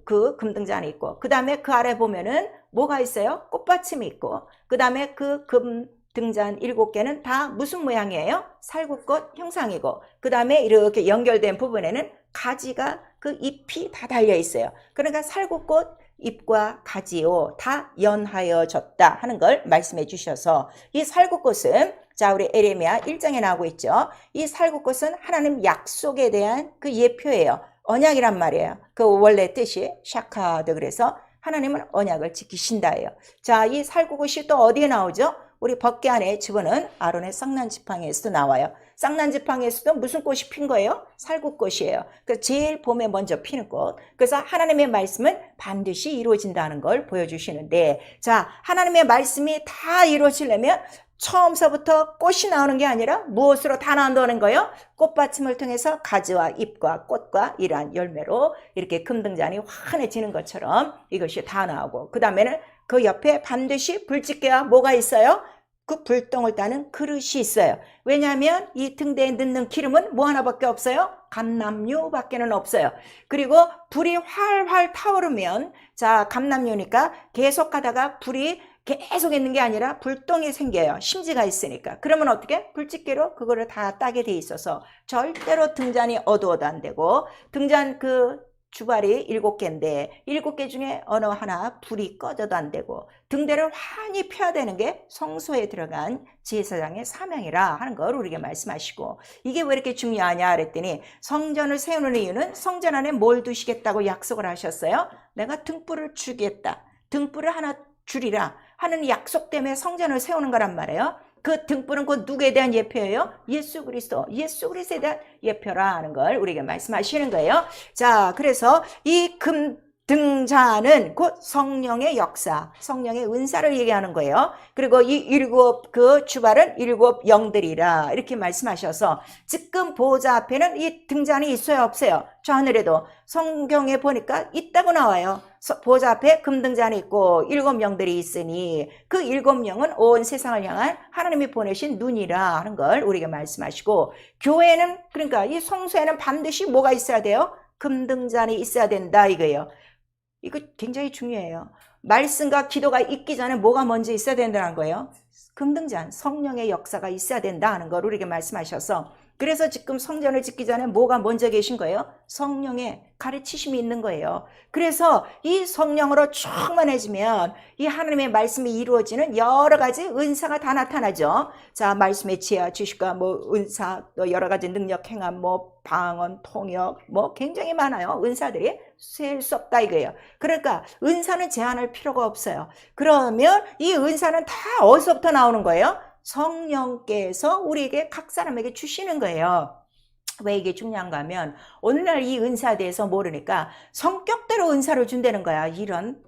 그 금등잔이 있고 그 다음에 그 아래 보면은 뭐가 있어요? 꽃받침이 있고 그 다음에 그 금등잔 7개는 다 무슨 모양이에요? 살구꽃 형상이고 그 다음에 이렇게 연결된 부분에는 가지가 그 잎이 다 달려 있어요. 그러니까 살구꽃 잎과 가지요 다 연하여졌다 하는 걸 말씀해 주셔서 이 살구꽃은 우리 에레미야 1장에 나오고 있죠. 이 살구꽃은 하나님 약속에 대한 그 예표예요. 언약이란 말이에요. 그 원래 뜻이 샤카드, 그래서 하나님은 언약을 지키신다예요. 이 살구꽃이 또 어디에 나오죠? 우리 벗개 안에 집어넣은 아론의 쌍난 지팡이에서도 나와요. 쌍난 지팡이에서도 무슨 꽃이 핀 거예요? 살구꽃이에요. 그래서 제일 봄에 먼저 피는 꽃. 그래서 하나님의 말씀은 반드시 이루어진다는 걸 보여주시는데 하나님의 말씀이 다 이루어지려면 처음서부터 꽃이 나오는 게 아니라 무엇으로 다 나온다는 거예요? 꽃받침을 통해서 가지와 잎과 꽃과 이러한 열매로 이렇게 금등잔이 환해지는 것처럼 이것이 다 나오고 그 다음에는 그 옆에 반드시 불집게와 뭐가 있어요? 그 불똥을 따는 그릇이 있어요. 왜냐하면 이 등대에 넣는 기름은 뭐 하나밖에 없어요? 감람유밖에는 없어요. 그리고 불이 활활 타오르면 감람유니까 계속 가다가 불이 계속 있는 게 아니라 불똥이 생겨요. 심지가 있으니까. 그러면 어떻게? 불집게로 그거를 다 따게 돼 있어서 절대로 등잔이 어두워도 안 되고 등잔 그 주발이 7개인데 7개 중에 어느 하나 불이 꺼져도 안 되고 등대를 환히 펴야 되는 게 성소에 들어간 제사장의 사명이라 하는 걸 우리에게 말씀하시고, 이게 왜 이렇게 중요하냐 그랬더니 성전을 세우는 이유는 성전 안에 뭘 두시겠다고 약속을 하셨어요? 내가 등불을 주겠다, 등불을 하나 주리라 하는 약속 때문에 성전을 세우는 거란 말이에요. 그 등불은 곧 누구에 대한 예표예요? 예수 그리스도, 예수 그리스도에 대한 예표라 하는 걸 우리에게 말씀하시는 거예요. 자, 그래서 이 금등잔은 곧 성령의 역사, 성령의 은사를 얘기하는 거예요. 그리고 이 7 주발은 7 영들이라 이렇게 말씀하셔서, 지금 보좌 앞에는 이 등잔이 있어요, 없어요? 저 하늘에도 성경에 보니까 있다고 나와요. 보좌 앞에 금등잔이 있고 7 영들이 있으니 그 7 영은 온 세상을 향한 하나님이 보내신 눈이라 하는 걸 우리에게 말씀하시고, 교회는, 그러니까 이 성소에는 반드시 뭐가 있어야 돼요? 금등잔이 있어야 된다 이거예요. 이거 굉장히 중요해요. 말씀과 기도가 있기 전에 뭐가 먼저 있어야 된다는 거예요? 금등잔, 성령의 역사가 있어야 된다 하는 걸 우리에게 말씀하셔서, 그래서 지금 성전을 짓기 전에 뭐가 먼저 계신 거예요? 성령의 가르치심이 있는 거예요. 그래서 이 성령으로 충만해지면 이 하나님의 말씀이 이루어지는 여러 가지 은사가 다 나타나죠. 자, 말씀의 지혜와 지식과 은사, 또 여러 가지 능력, 행함, 방언, 통역, 굉장히 많아요. 은사들이 셀 수 없다 이거예요. 그러니까 은사는 제한할 필요가 없어요. 그러면 이 은사는 다 어디서부터 나오는 거예요? 성령께서 우리에게 각 사람에게 주시는 거예요. 왜 이게 중요한가 하면, 오늘날 이 은사에 대해서 모르니까 성격대로 은사를 준다는 거야. 이런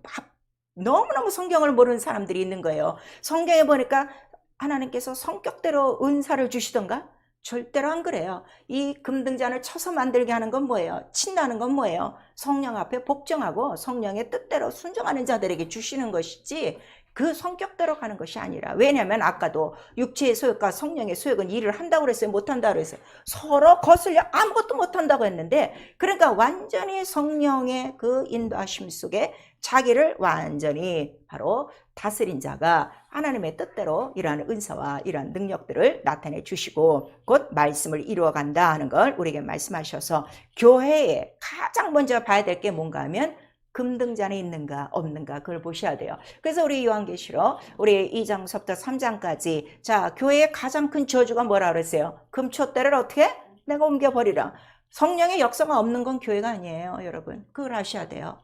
너무너무 성경을 모르는 사람들이 있는 거예요. 성경에 보니까 하나님께서 성격대로 은사를 주시던가? 절대로 안 그래요. 이 금등잔을 쳐서 만들게 하는 건 뭐예요? 친다는 건 뭐예요? 성령 앞에 복종하고 성령의 뜻대로 순종하는 자들에게 주시는 것이지, 그 성격대로 가는 것이 아니라. 왜냐하면 아까도 육체의 소욕과 성령의 소욕은 일을 한다고 그랬어요? 못한다고 그랬어요? 서로 거슬려 아무것도 못한다고 했는데, 그러니까 완전히 성령의 그 인도하심 속에 자기를 완전히 바로 다스린 자가 하나님의 뜻대로 이러한 은사와 이러한 능력들을 나타내 주시고 곧 말씀을 이루어간다 하는 걸 우리에게 말씀하셔서, 교회에 가장 먼저 봐야 될 게 뭔가 하면 금등잔이 있는가 없는가, 그걸 보셔야 돼요. 그래서 우리 요한계시록 우리 2장서부터 3장까지, 자, 교회의 가장 큰 저주가 뭐라 그랬어요? 금촛대를 어떻게? 내가 옮겨버리라. 성령의 역사가 없는 건 교회가 아니에요, 여러분. 그걸 아셔야 돼요.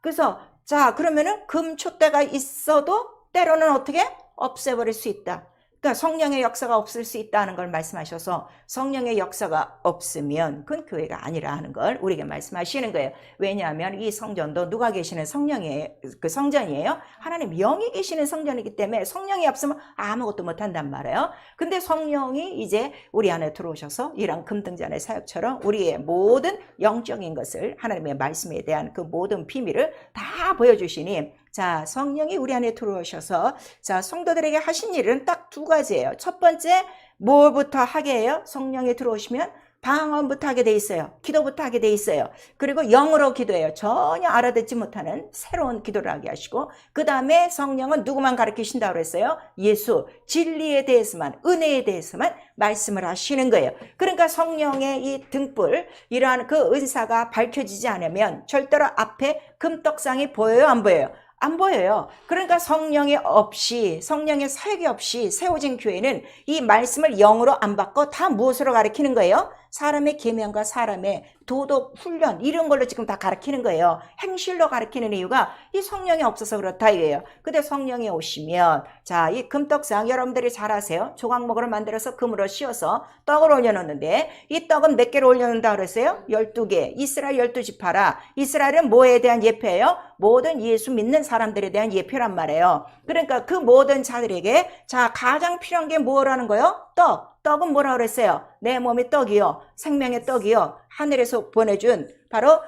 그래서 자, 그러면은 금촛대가 있어도 때로는 어떻게? 없애버릴 수 있다. 그러니까 성령의 역사가 없을 수 있다는 걸 말씀하셔서, 성령의 역사가 없으면 그건 교회가 아니라 하는 걸 우리에게 말씀하시는 거예요. 왜냐하면 이 성전도 누가 계시는 성령의 그 성전이에요. 하나님 영이 계시는 성전이기 때문에 성령이 없으면 아무것도 못한단 말이에요. 근데 성령이 이제 우리 안에 들어오셔서 이런 금등잔의 사역처럼 우리의 모든 영적인 것을, 하나님의 말씀에 대한 그 모든 비밀을 다 보여주시니, 자, 성령이 우리 안에 들어오셔서, 자, 성도들에게 하신 일은 딱 2가지예요. 첫 번째, 뭐부터 하게 해요? 성령이 들어오시면 방언부터 하게 돼 있어요. 기도부터 하게 돼 있어요. 그리고 영으로 기도해요. 전혀 알아듣지 못하는 새로운 기도를 하게 하시고, 그 다음에 성령은 누구만 가르치신다고 그랬어요? 예수, 진리에 대해서만, 은혜에 대해서만 말씀을 하시는 거예요. 그러니까 성령의 이 등불, 이러한 그 은사가 밝혀지지 않으면 절대로 앞에 금떡상이 보여요, 안 보여요? 안 보여요. 그러니까 성령이 없이, 성령의 사역이 없이 세워진 교회는 이 말씀을 영으로 안 받고 다 무엇으로 가르치는 거예요? 사람의 계명과 사람의 도덕 훈련, 이런 걸로 지금 다 가르치는 거예요. 행실로 가르치는 이유가 이 성령이 없어서 그렇다 이거예요. 근데 성령이 오시면, 자, 이 금떡상 여러분들이 잘 아세요. 조각목으로 만들어서 금으로 씌워서 떡을 올려놓는데, 이 떡은 몇 개를 올려놓는다 그랬어요? 12개. 이스라엘 12지파라. 이스라엘은 뭐에 대한 예표예요? 모든 예수 믿는 사람들에 대한 예표란 말이에요. 그러니까 그 모든 자들에게, 자, 가장 필요한 게 뭐라는 거예요? 떡. 떡은 뭐라 그랬어요? 내 몸이 떡이요, 생명의 떡이요, 하늘에서 보내준 바로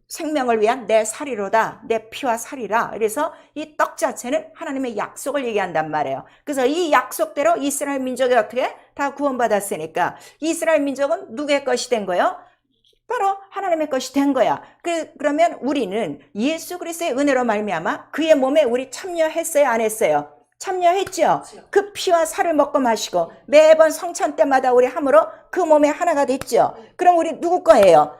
생명을 위한 내 살이로다, 내 피와 살이라. 그래서 이 떡 자체는 하나님의 약속을 얘기한단 말이에요. 그래서 이 약속대로 이스라엘 민족이 어떻게? 다 구원받았으니까 이스라엘 민족은 누구의 것이 된 거예요? 바로 하나님의 것이 된 거야. 그러면 우리는 예수 그리스도의 은혜로 말미암아 그의 몸에 우리 참여했어요, 안 했어요? 참여했죠. 그 피와 살을 먹고 마시고 매번 성찬 때마다 우리 함으로 그 몸에 하나가 됐죠. 그럼 우리 누구 거예요?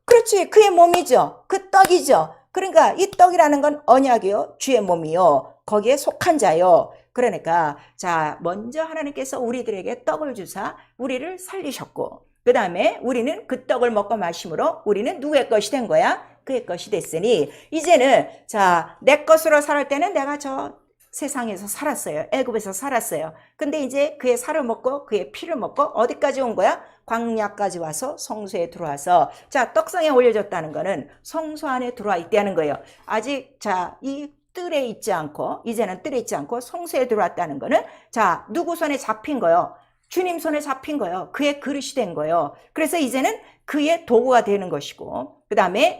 그렇지. 그의 몸이죠. 그 떡이죠. 그러니까 이 떡이라는 건 언약이요. 주의 몸이요. 거기에 속한 자요. 그러니까 자, 먼저 하나님께서 우리들에게 떡을 주사 우리를 살리셨고, 그 다음에 우리는 그 떡을 먹고 마심으로 우리는 누구의 것이 된 거야? 그의 것이 됐으니 이제는 자, 내 것으로 살 때는 내가 저 세상에서 살았어요. 애굽에서 살았어요. 근데 이제 그의 살을 먹고 그의 피를 먹고 어디까지 온 거야? 광야까지 와서 성소에 들어와서 자, 떡상에 올려졌다는 거는 성소 안에 들어와 있다는 거예요. 아직 자, 이 뜰에 있지 않고 이제는 뜰에 있지 않고 성소에 들어왔다는 거는 자, 누구 손에 잡힌 거요? 주님 손에 잡힌 거요. 그의 그릇이 된 거요. 그래서 이제는 그의 도구가 되는 것이고, 그 다음에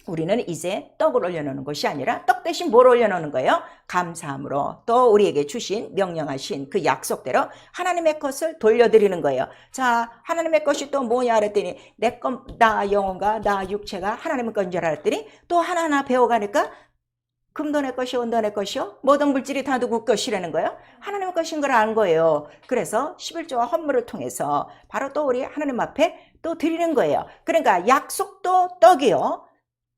우리는 이제 떡을 올려놓는 것이 아니라 떡 대신 뭘 올려놓는 거예요? 감사함으로 또 우리에게 주신 명령하신 그 약속대로 하나님의 것을 돌려드리는 거예요. 자, 하나님의 것이 또 뭐냐 그랬더니 내 것, 나 영혼과 나 육체가 하나님의 건 줄 알았더니 또 하나하나 배워가니까 금도 내 것이요, 은도 내 것이요, 모든 물질이 다 누구 것이라는 거예요? 하나님의 것인 걸 안 거예요. 그래서 11조와 헌물을 통해서 바로 또 우리 하나님 앞에 또 드리는 거예요. 그러니까 약속도 떡이요.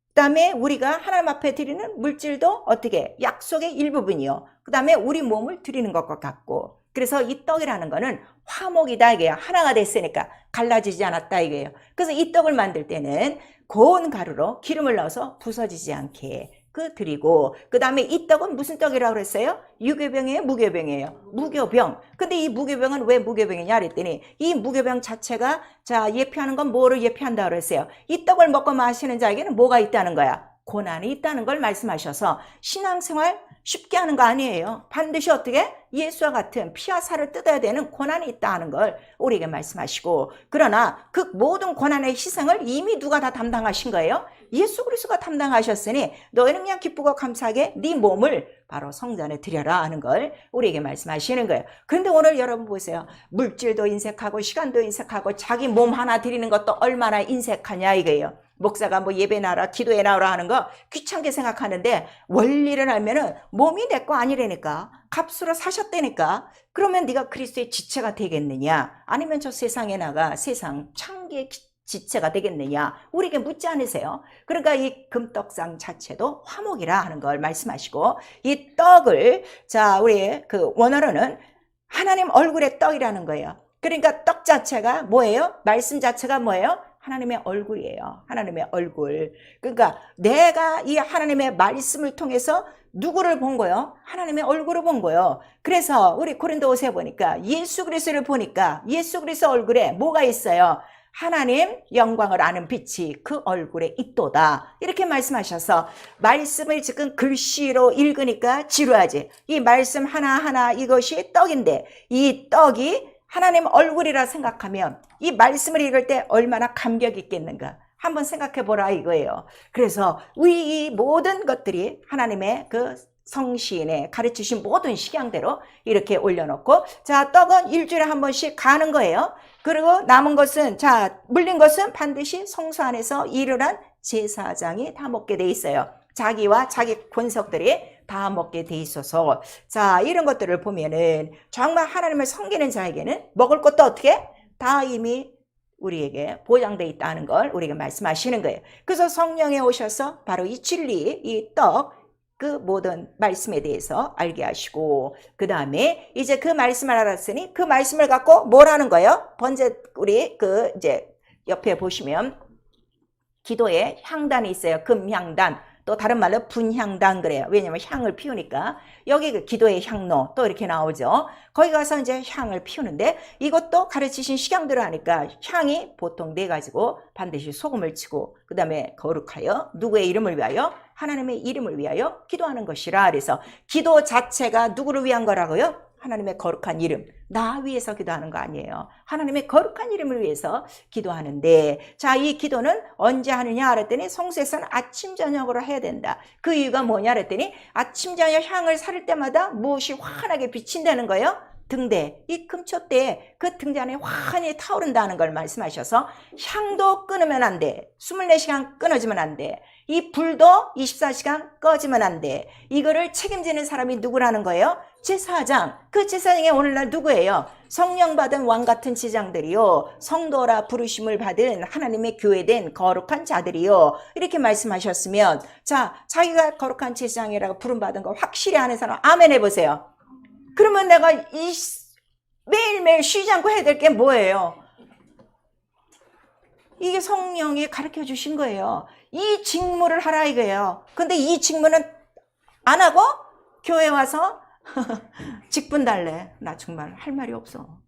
그 다음에 우리가 하나님 앞에 드리는 물질도 어떻게? 약속의 일부분이요. 그 다음에 우리 몸을 드리는 것과 같고. 그래서 이 떡이라는 거는 화목이다 이게요. 하나가 됐으니까 갈라지지 않았다 이게요. 그래서 이 떡을 만들 때는 고운 가루로 기름을 넣어서 부서지지 않게 드리고, 그 다음에 이 떡은 무슨 떡이라고 그랬어요? 유교병이에요? 무교병이에요? 무교병. 근데 이 무교병은 왜 무교병이냐 그랬더니 이 무교병 자체가 자, 예표하는 건 뭐를 예표한다고 그랬어요? 이 떡을 먹고 마시는 자에게는 뭐가 있다는 거야? 고난이 있다는 걸 말씀하셔서 신앙생활 쉽게 하는 거 아니에요. 반드시 어떻게? 예수와 같은 피와 살을 뜯어야 되는 고난이 있다는 걸 우리에게 말씀하시고, 그러나 그 모든 고난의 희생을 이미 누가 다 담당하신 거예요? 예수 그리스도가 담당하셨으니 너희는 그냥 기쁘고 감사하게 네 몸을 바로 성전에 드려라 하는 걸 우리에게 말씀하시는 거예요. 그런데 오늘 여러분 보세요. 물질도 인색하고 시간도 인색하고 자기 몸 하나 드리는 것도 얼마나 인색하냐 이거예요. 목사가 뭐 예배 나라 기도에 나오라 하는 거 귀찮게 생각하는데 원리를 알면은 몸이 내 거 아니라니까. 값으로 사셨다니까. 그러면 네가 그리스도의 지체가 되겠느냐? 아니면 저 세상에 나가 세상 창기의 지체가 되겠느냐? 우리에게 묻지 않으세요? 그러니까 이 금떡상 자체도 화목이라 하는 걸 말씀하시고, 이 떡을 자, 우리 그 원어로는 하나님 얼굴의 떡이라는 거예요. 그러니까 떡 자체가 뭐예요? 말씀 자체가 뭐예요? 하나님의 얼굴이에요. 하나님의 얼굴. 그러니까 내가 이 하나님의 말씀을 통해서 누구를 본 거요? 하나님의 얼굴을 본 거요. 그래서 우리 고린도후서에 보니까 예수 그리스도를 보니까 예수 그리스도 얼굴에 뭐가 있어요? 하나님 영광을 아는 빛이 그 얼굴에 있도다. 이렇게 말씀하셔서 말씀을 지금 글씨로 읽으니까 지루하지. 이 말씀 하나하나 이것이 떡인데 이 떡이 하나님 얼굴이라 생각하면 이 말씀을 읽을 때 얼마나 감격이 있겠는가 한번 생각해 보라 이거예요. 그래서 우리 이 모든 것들이 하나님의 그 성시인의 가르치신 모든 식양대로 이렇게 올려놓고, 자, 떡은 일주일에 한 번씩 가는 거예요. 그리고 남은 것은 자, 물린 것은 반드시 성소 안에서 일을 한 제사장이 다 먹게 돼 있어요. 자기와 자기 권속들이 다 먹게 돼 있어서, 자, 이런 것들을 보면은 정말 하나님을 섬기는 자에게는 먹을 것도 어떻게 다 이미 우리에게 보장돼 있다는 걸 우리에게 말씀하시는 거예요. 그래서 성령에 오셔서 바로 이 진리, 이 떡, 그 모든 말씀에 대해서 알게 하시고, 그 다음에 이제 그 말씀을 알았으니 그 말씀을 갖고 뭘 하는 거예요? 번제 우리 그 이제 옆에 보시면 기도에 향단이 있어요. 금향단. 또 다른 말로 분향단 그래요. 왜냐면 향을 피우니까. 여기 그 기도의 향로 또 이렇게 나오죠. 거기 가서 이제 향을 피우는데 이것도 가르치신 식양대로 하니까 향이 보통 네 가지고 반드시 소금을 치고 그 다음에 거룩하여 누구의 이름을 위하여? 하나님의 이름을 위하여 기도하는 것이라. 그래서 기도 자체가 누구를 위한 거라고요? 하나님의 거룩한 이름, 나 위해서 기도하는 거 아니에요. 하나님의 거룩한 이름을 위해서 기도하는데, 자, 이 기도는 언제 하느냐 그랬더니 성수에서는 아침 저녁으로 해야 된다. 그 이유가 뭐냐 그랬더니 아침 저녁 향을 사를 때마다 무엇이 환하게 비친다는 거예요? 등대, 이 금초대에 그 등대 안에 환히 타오른다는 걸 말씀하셔서 향도 끊으면 안 돼. 24시간 끊어지면 안 돼. 이 불도 24시간 꺼지면 안 돼. 이거를 책임지는 사람이 누구라는 거예요? 제사장. 그 제사장이 오늘날 누구예요? 성령 받은 왕 같은 제장들이요. 성도라 부르심을 받은 하나님의 교회된 거룩한 자들이요. 이렇게 말씀하셨으면 자, 자기가 거룩한 제사장이라고 부름받은 거 확실히 아는 사람 아멘 해보세요. 그러면 내가 매일매일 쉬지 않고 해야 될 게 뭐예요? 이게 성령이 가르쳐 주신 거예요. 이 직무를 하라 이거예요. 근데 이 직무는 안 하고 교회 와서 직분 달래. 나 정말 할 말이 없어.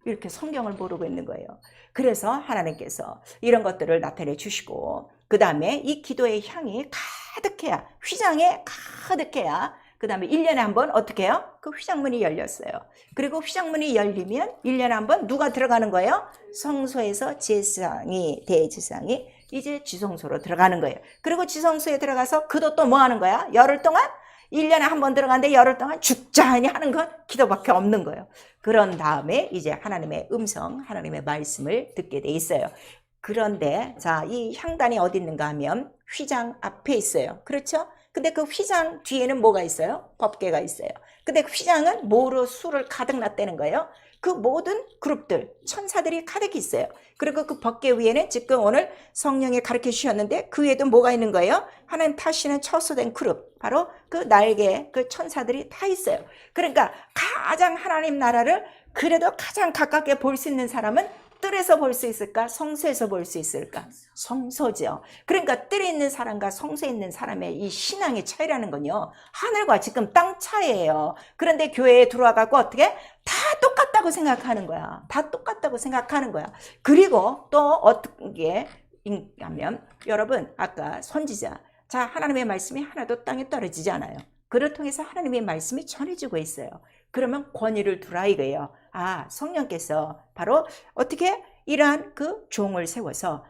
이렇게 성경을 모르고 있는 거예요. 그래서 하나님께서 이런 것들을 나타내 주시고 그 다음에 이 기도의 향이 가득해야, 휘장에 가득해야 그 다음에 1년에 한 번 어떻게 해요? 그 휘장문이 열렸어요. 그리고 휘장문이 열리면 1년에 한 번 누가 들어가는 거예요? 성소에서 제사장이, 대제사장이 이제 지성소로 들어가는 거예요. 그리고 지성소에 들어가서 그도 또 뭐 하는 거야? 열흘 동안? 1년에 한 번 들어가는데 열흘 동안 죽자니 하는 건 기도밖에 없는 거예요. 그런 다음에 이제 하나님의 음성, 하나님의 말씀을 듣게 돼 있어요. 그런데 자, 이 향단이 어디 있는가 하면 휘장 앞에 있어요. 그렇죠? 근데 그 휘장 뒤에는 뭐가 있어요? 법궤가 있어요. 근데 그 휘장은 뭐로 술을 가득 놨다는 거예요? 그 모든 그룹들, 천사들이 가득 있어요. 그리고 그 법궤 위에는 지금 오늘 성령이 가르쳐 주셨는데 그 위에도 뭐가 있는 거예요? 하나님 타시는 처소된 그룹, 바로 그 날개, 그 천사들이 다 있어요. 그러니까 가장 하나님 나라를 그래도 가장 가깝게 볼 수 있는 사람은 뜰에서 볼 수 있을까? 성소에서 볼 수 있을까? 성소죠. 그러니까 뜰에 있는 사람과 성소에 있는 사람의 이 신앙의 차이라는 건요, 하늘과 지금 땅 차이예요. 그런데 교회에 들어와갖고 어떻게? 다 똑같다고 생각하는 거야. 다 똑같다고 생각하는 거야. 그리고 또 어떤 게 있냐면, 여러분 아까 선지자, 자, 하나님의 말씀이 하나도 땅에 떨어지지 않아요. 그를 통해서 하나님의 말씀이 전해지고 있어요. 그러면 권위를 두라 이거예요. 아, 성령께서 바로 어떻게 이러한 그 종을 세워서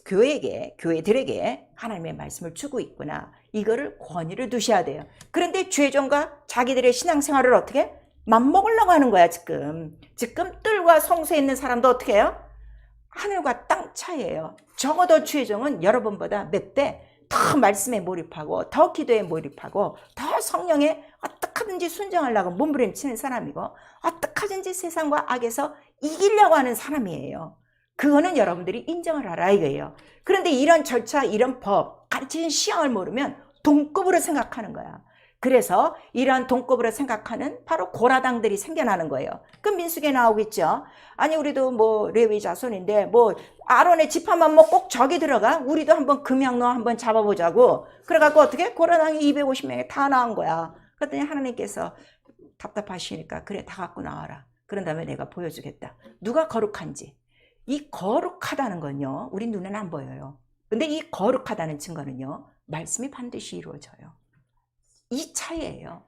교회들에게 하나님의 말씀을 주고 있구나. 이거를 권위를 두셔야 돼요. 그런데 죄종과 자기들의 신앙생활을 어떻게? 맘먹으려고 하는 거야, 지금. 지금 뜰과 성소에 있는 사람도 어떻게 해요? 하늘과 땅 차이예요. 적어도 죄종은 여러분보다 몇 배 더 말씀에 몰입하고 더 기도에 몰입하고 더 성령에 어떡하든지 순종하려고 몸부림치는 사람이고 어떡하든지 세상과 악에서 이기려고 하는 사람이에요. 그거는 여러분들이 인정을 하라 이거예요. 그런데 이런 절차, 이런 법, 가르치는 시향을 모르면 동급으로 생각하는 거야. 그래서 이러한 동급으로 생각하는 바로 고라당들이 생겨나는 거예요. 그 민수기에 나오겠죠. 아니 우리도 뭐 레위 자손인데 뭐 아론의 지파만 뭐 꼭 저기 들어가? 우리도 한번 금양로 한번 잡아보자고. 그래갖고 어떻게? 고라당이 250명이 다 나온 거야. 그랬더니 하나님께서 답답하시니까 그래 다 갖고 나와라. 그런 다음에 내가 보여주겠다. 누가 거룩한지. 이 거룩하다는 건요, 우리 눈에는 안 보여요. 근데 이 거룩하다는 증거는요, 말씀이 반드시 이루어져요. 이 차이예요.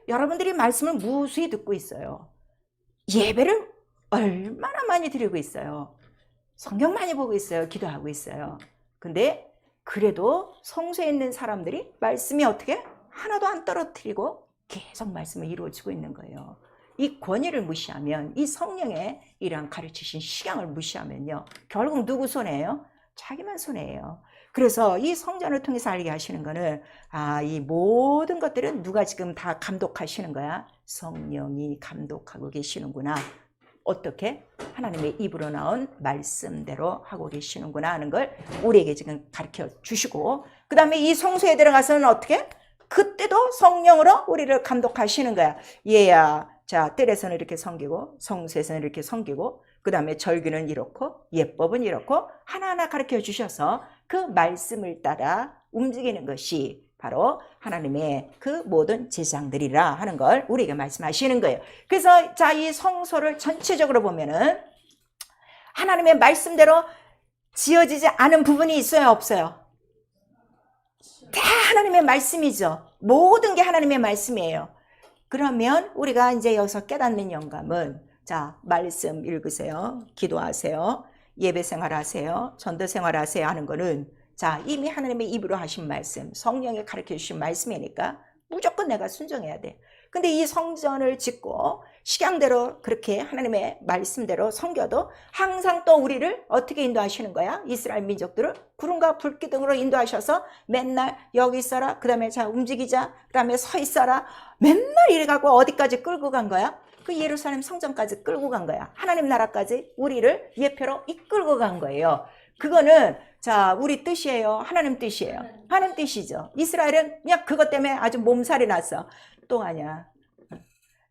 여러분들이 말씀을 무수히 듣고 있어요. 예배를 얼마나 많이 드리고 있어요. 성경 많이 보고 있어요. 기도하고 있어요. 근데 그래도 성소에 있는 사람들이 말씀이 어떻게? 하나도 안 떨어뜨리고 계속 말씀을 이루어지고 있는 거예요. 이 권위를 무시하면, 이 성령의 이러한 가르치신 시간을 무시하면요, 결국 누구 손해예요? 자기만 손해예요. 그래서 이 성전을 통해서 알게 하시는 거는, 아, 이 모든 것들은 누가 지금 다 감독하시는 거야? 성령이 감독하고 계시는구나. 어떻게? 하나님의 입으로 나온 말씀대로 하고 계시는구나 하는 걸 우리에게 지금 가르쳐 주시고, 그 다음에 이 성소에 들어가서는 어떻게? 그때도 성령으로 우리를 감독하시는 거야. 얘야, 자, 뜰에서는 이렇게 섬기고 성소에서는 이렇게 섬기고 그 다음에 절기는 이렇고 예법은 이렇고 하나하나 가르쳐 주셔서 그 말씀을 따라 움직이는 것이 바로 하나님의 그 모든 제사장들이라 하는 걸 우리에게 말씀하시는 거예요. 그래서 자, 이 성소를 전체적으로 보면은 하나님의 말씀대로 지어지지 않은 부분이 있어요, 없어요? 다 하나님의 말씀이죠. 모든 게 하나님의 말씀이에요. 그러면 우리가 이제 여기서 깨닫는 영감은, 자, 말씀 읽으세요, 기도하세요, 예배 생활하세요, 전도 생활하세요 하는 거는, 자, 이미 하나님의 입으로 하신 말씀, 성령이 가르쳐 주신 말씀이니까 무조건 내가 순종해야 돼. 근데 이 성전을 짓고 식양대로 그렇게 하나님의 말씀대로 섬겨도 항상 또 우리를 어떻게 인도하시는 거야? 이스라엘 민족들을 구름과 불기둥으로 인도하셔서 맨날 여기 있어라, 그 다음에 자 움직이자, 그 다음에 서 있어라, 맨날 이래가고 어디까지 끌고 간 거야? 그 예루살렘 성전까지 끌고 간 거야. 하나님 나라까지 우리를 예표로 이끌고 간 거예요. 그거는 자 우리 뜻이에요, 하나님 뜻이에요? 하나님 뜻이죠. 이스라엘은 그냥 그것 때문에 아주 몸살이 났어. 또 하냐,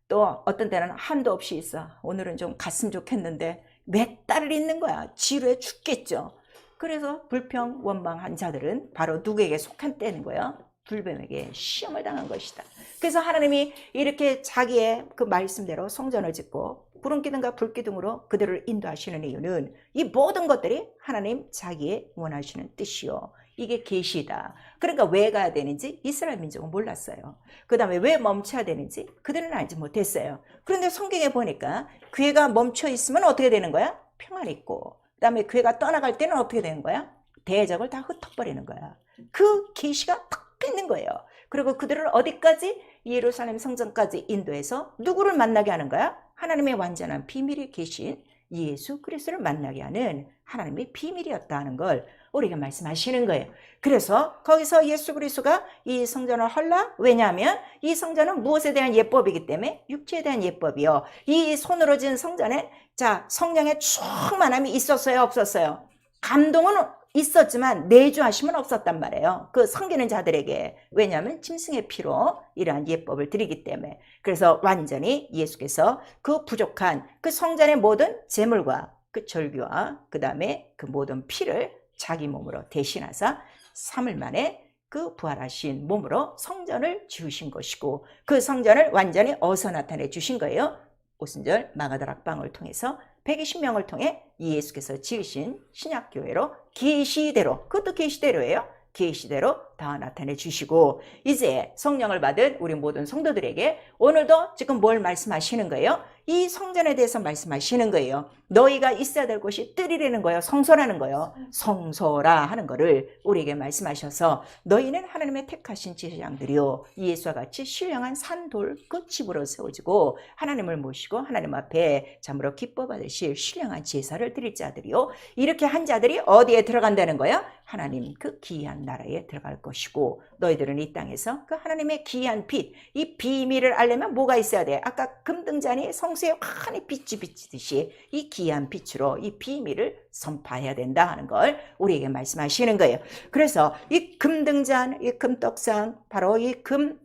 또 어떤 때는 한도 없이 있어. 오늘은 좀 갔으면 좋겠는데 몇 달을 있는 거야. 지루해 죽겠죠. 그래서 불평 원망한 자들은 바로 누구에게 속한 때는 거야? 불뱀에게 시험을 당한 것이다. 그래서 하나님이 이렇게 자기의 그 말씀대로 성전을 짓고 구름기둥과 불기둥으로 그들을 인도하시는 이유는 이 모든 것들이 하나님 자기의 원하시는 뜻이요, 이게 계시다. 그러니까 왜 가야 되는지 이스라엘 민족은 몰랐어요. 그 다음에 왜 멈춰야 되는지 그들은 알지 못했어요. 그런데 성경에 보니까 교회가 멈춰 있으면 어떻게 되는 거야? 평안이 있고, 그 다음에 교회가 떠나갈 때는 어떻게 되는 거야? 대적을 다 흩어버리는 거야. 그 계시가 딱 있는 거예요. 그리고 그들을 어디까지? 예루살렘 성전까지 인도해서 누구를 만나게 하는 거야? 하나님의 완전한 비밀이 계신 예수 그리스도를 만나게 하는 하나님의 비밀이었다 하는 걸 우리가 말씀하시는 거예요. 그래서 거기서 예수 그리스도가 이 성전을 헐라? 왜냐하면 이 성전은 무엇에 대한 예법이기 때문에 육체에 대한 예법이요. 이 손으로 지은 성전에 자 성령의 충만함이 있었어요, 없었어요? 감동은 있었지만 내주하심은 없었단 말이에요. 그 섬기는 자들에게. 왜냐하면 짐승의 피로 이러한 예법을 드리기 때문에. 그래서 완전히 예수께서 그 부족한 그 성전의 모든 제물과 그 절규와 그 다음에 그 모든 피를 자기 몸으로 대신하사 3일 만에 그 부활하신 몸으로 성전을 지으신 것이고, 그 성전을 완전히 어디서 나타내 주신 거예요? 오순절 마가다락방을 통해서 120명을 통해 예수께서 지으신 신약교회로 계시대로, 그것도 계시대로예요. 계시대로 다 나타내 주시고, 이제 성령을 받은 우리 모든 성도들에게 오늘도 지금 뭘 말씀하시는 거예요? 이 성전에 대해서 말씀하시는 거예요. 너희가 있어야 될 곳이 뜰이라는 거예요. 성소라는 거예요. 성소라 하는 거를 우리에게 말씀하셔서 너희는 하나님의 택하신 제사장들이요, 예수와 같이 신령한 산돌 그 집으로 세워지고 하나님을 모시고 하나님 앞에 참으로 기뻐 받으실 신령한 제사를 드릴 자들이요, 이렇게 한 자들이 어디에 들어간다는 거예요? 하나님 그 귀한 나라에 들어갈 것이고, 너희들은 이 땅에서 그 하나님의 귀한 빛, 이 비밀을 알려면 뭐가 있어야 돼? 아까 금등잔이 성수에 환히 빛이 비치듯이 이 귀한 빛으로 이 비밀을 선포해야 된다 하는 걸 우리에게 말씀하시는 거예요. 그래서 이 금등잔, 이 금떡상, 바로 이 금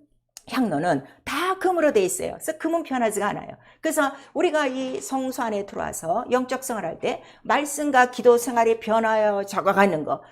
향로는 다 금으로 돼 있어요. 그래서 금은 변하지가 않아요. 그래서 우리가 이 성소 안에 들어와서 영적 생활을 할 때 말씀과 기도 생활이 변하여 적어가는 거,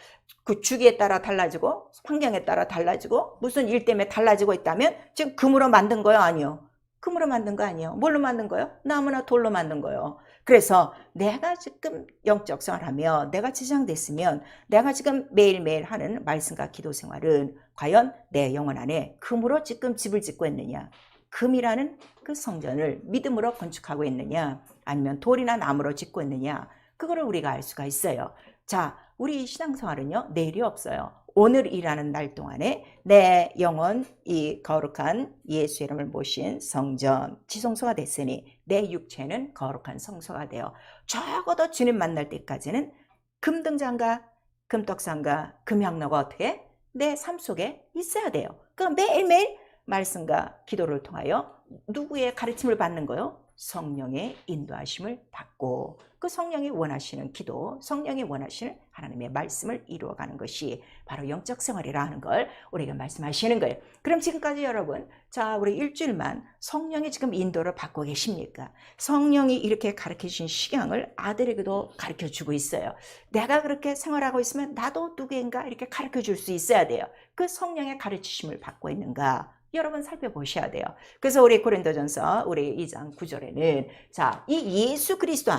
그 주기에 따라 달라지고 환경에 따라 달라지고 무슨 일 때문에 달라지고 있다면 지금 금으로 만든 거요? 아니요. 금으로 만든 거 아니에요. 뭘로 만든 거요? 나무나 돌로 만든 거요. 그래서 내가 지금 영적 생활하며 내가 지장됐으면 내가 지금 매일매일 하는 말씀과 기도 생활은 과연 내 영혼 안에 금으로 지금 집을 짓고 있느냐, 금이라는 그 성전을 믿음으로 건축하고 있느냐, 아니면 돌이나 나무로 짓고 있느냐, 그거를 우리가 알 수가 있어요. 자, 우리 신앙생활은요, 내일이 없어요. 오늘이라는 날 동안에 내 영혼 이 거룩한 예수 이름을 모신 성전 지성소가 됐으니 내 육체는 거룩한 성소가 되어 적어도 주님 만날 때까지는 금등잔과 금떡상과 금향로가 어떻게 내 삶 속에 있어야 돼요. 그럼 매일매일 말씀과 기도를 통하여 누구의 가르침을 받는 거요? 성령의 인도하심을 받고 그 성령이 원하시는 기도, 성령이 원하시는 하나님의 말씀을 이루어가는 것이 바로 영적 생활이라 하는 걸 우리가 말씀하시는 거예요. 그럼 지금까지 여러분, 자 우리 일주일만 성령이 지금 인도를 받고 계십니까? 성령이 이렇게 가르쳐주신 식양을 아들에게도 가르쳐주고 있어요. 내가 그렇게 생활하고 있으면 나도 누구인가 이렇게 가르쳐줄 수 있어야 돼요. 그 성령의 가르치심을 받고 있는가? 여러분 살펴보셔야 돼요. 그래서 우리 고린도전서 우리 2장 9절에는 자, 이 예수 그리스도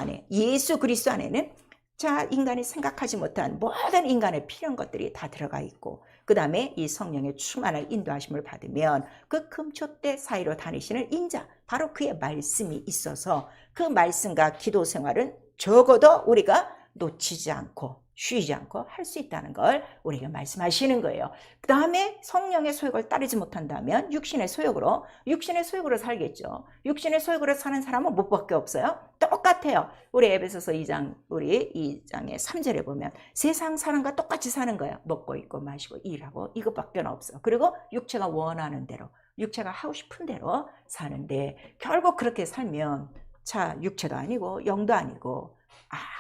안에는 자, 인간이 생각하지 못한 모든 인간의 필요한 것들이 다 들어가 있고, 그 다음에 이 성령의 충만한 인도하심을 받으면 그 금초대 사이로 다니시는 인자, 바로 그의 말씀이 있어서 그 말씀과 기도 생활은 적어도 우리가 놓치지 않고 쉬지 않고 할 수 있다는 걸 우리에게 말씀하시는 거예요. 그 다음에 성령의 소욕을 따르지 못한다면 육신의 소욕으로 살겠죠. 육신의 소욕으로 사는 사람은 못 밖에 없어요. 똑같아요. 우리 에베소서 2장, 우리 2장의 3절에 보면 세상 사람과 똑같이 사는 거예요. 먹고 입고 마시고 일하고 이것밖에 없어. 그리고 육체가 원하는 대로, 육체가 하고 싶은 대로 사는데 결국 그렇게 살면 자, 육체도 아니고 영도 아니고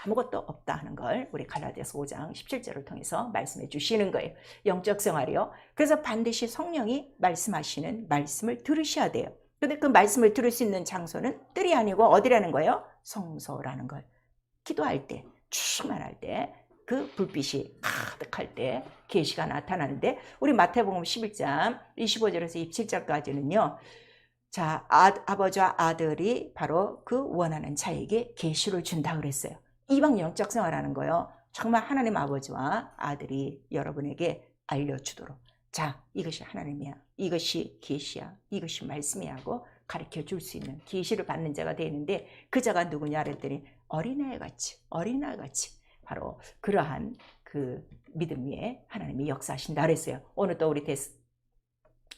아무것도 없다 하는 걸 우리 갈라디아서 5장 17절을 통해서 말씀해 주시는 거예요. 영적 생활이요. 그래서 반드시 성령이 말씀하시는 말씀을 들으셔야 돼요. 근데 그 말씀을 들을 수 있는 장소는 뜰이 아니고 어디라는 거예요? 성소라는 걸. 기도할 때, 충만할 때, 그 불빛이 가득할 때 계시가 나타나는데 우리 마태복음 11장 25절에서 27절까지는요. 자, 아버지와 아들이 바로 그 원하는 자에게 계시를 준다 그랬어요. 이방 영적 생활하는 거요. 정말 하나님 아버지와 아들이 여러분에게 알려주도록. 자, 이것이 하나님이야. 이것이 계시야. 이것이 말씀이야 하고 가르쳐 줄 수 있는 계시를 받는 자가 되는데 그 자가 누구냐 그랬더니 어린아이 같이 바로 그러한 그 믿음 위에 하나님이 역사하신다 그랬어요. 오늘 또 우리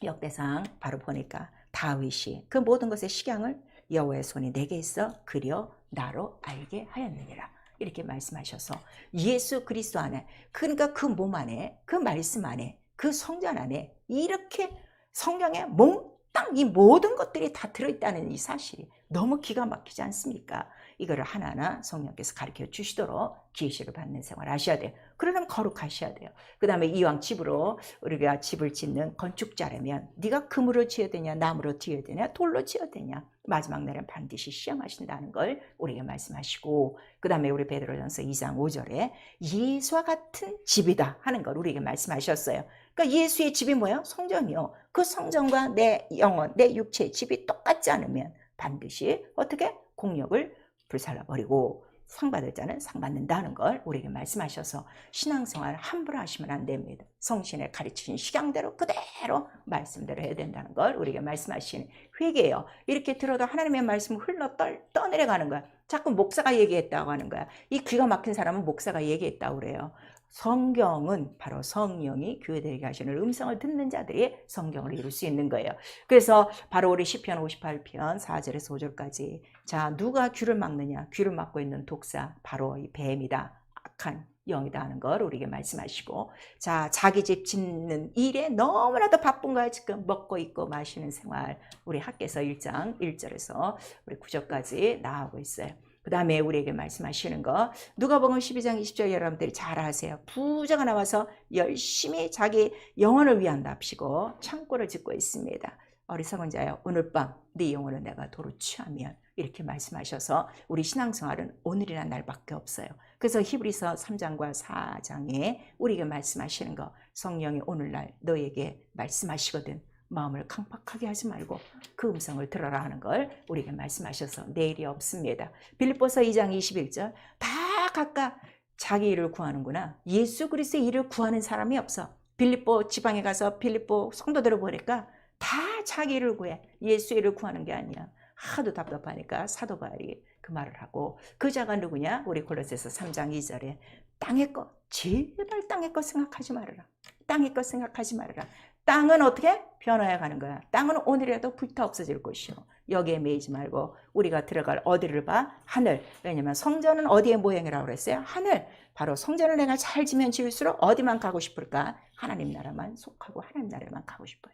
역대상 바로 보니까 다윗이 그 모든 것의 식양을 여호와의 손이 내게 있어 그려 나로 알게 하였느니라 이렇게 말씀하셔서 예수 그리스도 안에 그러니까 그 몸 안에 그 말씀 안에 그 성전 안에 이렇게 성경에 몽땅 이 모든 것들이 다 들어있다는 이 사실이 너무 기가 막히지 않습니까? 이거를 하나하나 성령께서 가르쳐 주시도록 계시를 받는 생활 하셔야 돼요. 그러면 거룩하셔야 돼요. 그 다음에 이왕 집으로 우리가 집을 짓는 건축자라면 네가 금으로 지어야 되냐 나무로 지어야 되냐 돌로 지어야 되냐 마지막 날은 반드시 시험하신다는 걸 우리에게 말씀하시고 그 다음에 우리 베드로전서 2장 5절에 예수와 같은 집이다 하는 걸 우리에게 말씀하셨어요. 그러니까 예수의 집이 뭐예요? 성전이요. 그 성전과 내 영혼, 내 육체의 집이 똑같지 않으면 반드시 어떻게? 공력을 불살라버리고 상 받을 자는 상 받는다는 걸 우리에게 말씀하셔서 신앙생활 함부로 하시면 안 됩니다. 성신의 가르치신 식양대로 그대로 말씀대로 해야 된다는 걸 우리에게 말씀하시는 회개예요. 이렇게 들어도 하나님의 말씀을 흘러 떠내려가는 거야. 자꾸 목사가 얘기했다고 하는 거야. 이 귀가 막힌 사람은 목사가 얘기했다고 그래요. 성경은 바로 성령이 교회들에게 하시는 음성을 듣는 자들이 성경을 이룰 수 있는 거예요. 그래서 바로 우리 시편 58편 4절에서 5절까지 자 누가 귀를 막느냐 귀를 막고 있는 독사 바로 이 뱀이다 악한 영이다 하는 걸 우리에게 말씀하시고 자 자기 집 짓는 일에 너무나도 바쁜 거야 지금 먹고 입고 마시는 생활 우리 학개서 1장 1절에서 우리 9절까지 나오고 있어요. 그 다음에 우리에게 말씀하시는 거 누가복음 12장 20절 여러분들이 잘 아세요. 부자가 나와서 열심히 자기 영혼을 위한답시고 창고를 짓고 있습니다. 어리석은 자여 오늘 밤 네 영혼을 내가 도로 취하면 이렇게 말씀하셔서 우리 신앙생활은 오늘이란 날밖에 없어요. 그래서 히브리서 3장과 4장에 우리에게 말씀하시는 거 성령이 오늘날 너에게 말씀하시거든 마음을 강팍하게 하지 말고 그 음성을 들어라 하는 걸 우리에게 말씀하셔서 내일이 없습니다. 빌립보서 2장 21절 다 각각 자기 일을 구하는구나. 예수 그리스도의 일을 구하는 사람이 없어. 빌립보 지방에 가서 빌립보 성도들을 보니까 다 자기 일을 구해. 예수 일을 구하는 게 아니야. 하도 답답하니까 사도 바울이 그 말을 하고 그 자가 누구냐? 우리 골로새서 3장 2절에 땅의 것 제발 땅의 것 생각하지 말아라. 땅의 것 생각하지 말아라. 땅은 어떻게? 변화해 가는 거야. 땅은 오늘이라도 불타 없어질 것이요. 여기에 매이지 말고 우리가 들어갈 어디를 봐? 하늘. 왜냐면 성전은 어디의 모형이라고 그랬어요? 하늘. 바로 성전을 내가 잘 지면 지을수록 어디만 가고 싶을까? 하나님 나라만 속하고 하나님 나라만 가고 싶어요.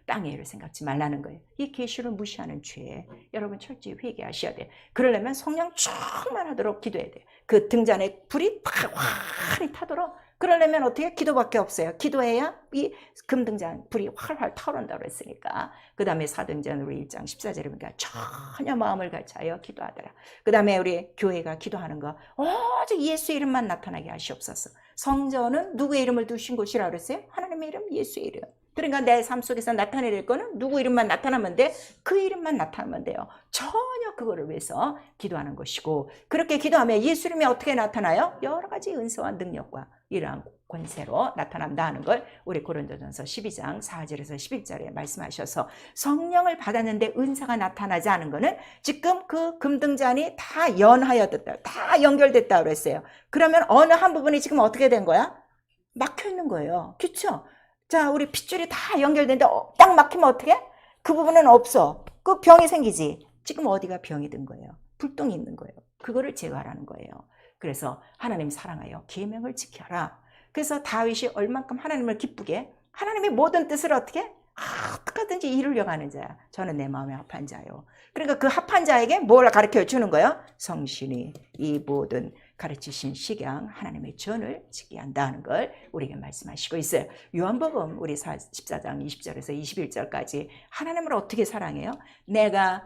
땅의 일을 생각지 말라는 거예요. 이 계시를 무시하는 죄에 여러분 철저히 회개하셔야 돼요. 그러려면 성령 충만하도록 기도해야 돼요. 그 등잔에 불이 활활히 타도록 그러려면 어떻게? 기도밖에 없어요. 기도해야 이 금등잔 불이 활활 타오른다고 했으니까. 그 다음에 사등잔 우리 1장 14절에 보니까 전혀 마음을 같이하여 기도하더라. 그 다음에 우리 교회가 기도하는 거 오직 예수 이름만 나타나게 하시옵소서. 성전은 누구의 이름을 두신 곳이라고 그랬어요? 하나님의 이름, 예수의 이름. 그러니까 내 삶 속에서 나타낼 거는 누구 이름만 나타나면 돼? 그 이름만 나타나면 돼요. 전혀 그거를 위해서 기도하는 것이고 그렇게 기도하면 예수 이름이 어떻게 나타나요? 여러 가지 은사와 능력과 이러한 권세로 나타난다 하는 걸 우리 고린도전서 12장 4절에서 11절에 말씀하셔서 성령을 받았는데 은사가 나타나지 않은 거는 지금 그 금등잔이 다 연하여졌다, 다 연결됐다 그랬어요. 그러면 어느 한 부분이 지금 어떻게 된 거야? 막혀 있는 거예요. 그렇죠? 자, 우리 핏줄이 다 연결되는데 딱 막히면 어떻게? 그 부분은 없어. 그 병이 생기지. 지금 어디가 병이 든 거예요? 불똥이 있는 거예요. 그거를 제거하라는 거예요. 그래서 하나님 사랑하여 계명을 지켜라. 그래서 다윗이 얼만큼 하나님을 기쁘게, 하나님의 모든 뜻을 어떻게? 어떻게든지 이루려고 하는 자야. 저는 내 마음에 합한 자요. 그러니까 그 합한 자에게 뭘 가르쳐 주는 거예요? 성신이 이 모든 가르치신 식양 하나님의 전을 지키게 한다는 걸 우리에게 말씀하시고 있어요. 요한복음 우리 14장 20절에서 21절까지 하나님을 어떻게 사랑해요? 내가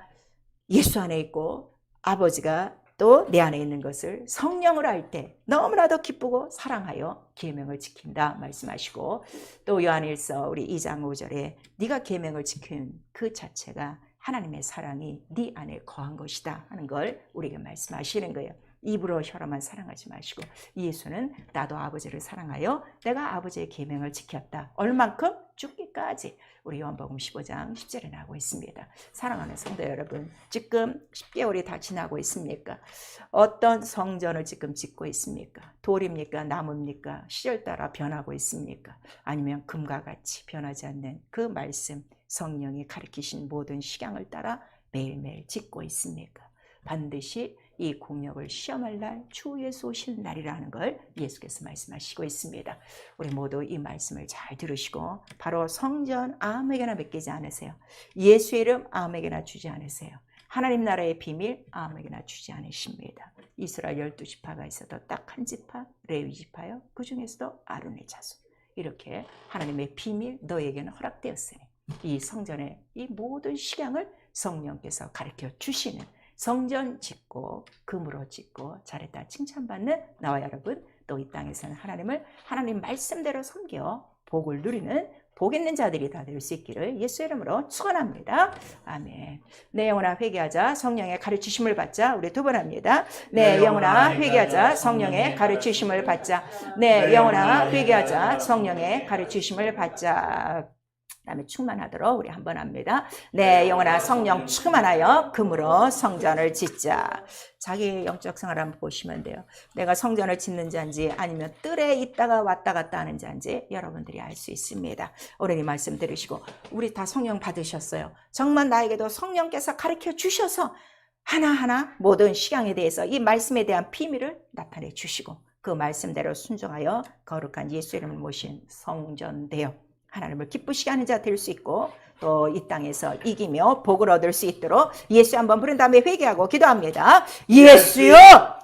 예수 안에 있고 아버지가 또 내 안에 있는 것을 성령을 알 때 너무나도 기쁘고 사랑하여 계명을 지킨다 말씀하시고, 또 요한일서 우리 2장 5절에 네가 계명을 지킨 그 자체가 하나님의 사랑이 네 안에 거한 것이다 하는 걸 우리에게 말씀하시는 거예요. 입으로 혀로만 사랑하지 마시고 예수는 나도 아버지를 사랑하여 내가 아버지의 계명을 지켰다. 얼만큼? 죽기까지. 우리 요한복음 15장 10절에 나오고 있습니다. 사랑하는 성도 여러분, 지금 10개월이 다 지나고 있습니까? 어떤 성전을 지금 짓고 있습니까? 돌입니까? 나무입니까? 시절 따라 변하고 있습니까? 아니면 금과 같이 변하지 않는 그 말씀, 성령이 가르치신 모든 식양을 따라 매일매일 짓고 있습니까? 반드시 이 공력을 시험할 날 주 예수 오실 날이라는 걸 예수께서 말씀하시고 있습니다. 우리 모두 이 말씀을 잘 들으시고 바로 성전 아무에게나 맡기지 않으세요. 예수 이름 아무에게나 주지 않으세요. 하나님 나라의 비밀 아무에게나 주지 않으십니다. 이스라엘 12지파가 있어도 딱 한 지파, 레위 지파요. 그 중에서도 아론의 자손. 이렇게 하나님의 비밀 너에게는 허락되었으니 이 성전의 이 모든 식양을 성령께서 가르쳐 주시는, 성전 짓고 금으로 짓고 잘했다 칭찬받는 나와 여러분, 또 이 땅에서는 하나님을 하나님 말씀대로 섬겨 복을 누리는 복 있는 자들이 다 될 수 있기를 예수 이름으로 축원합니다. 아멘. 내 영혼아 회개하자 성령의 가르치심을 받자. 우리 두 번 합니다. 내 영혼아 회개하자 성령의 가르치심을 받자. 내 영혼아 회개하자 성령의 가르치심을 받자. 그다음에 충만하도록 우리 한번 합니다. 내 영혼아 성령 충만하여 금으로 성전을 짓자. 자기 영적 생활 한번 보시면 돼요. 내가 성전을 짓는 자인지 아니면 뜰에 있다가 왔다 갔다 하는 자인지 여러분들이 알 수 있습니다. 오늘 이 말씀 들으시고 우리 다 성령 받으셨어요. 정말 나에게도 성령께서 가르쳐 주셔서 하나하나 모든 식양에 대해서 이 말씀에 대한 비밀을 나타내 주시고 그 말씀대로 순종하여 거룩한 예수 이름을 모신 성전되어 하나님을 기쁘시게 하는 자 될 수 있고 또 이 땅에서 이기며 복을 얻을 수 있도록 예수 한번 부른 다음에 회개하고 기도합니다. 예수여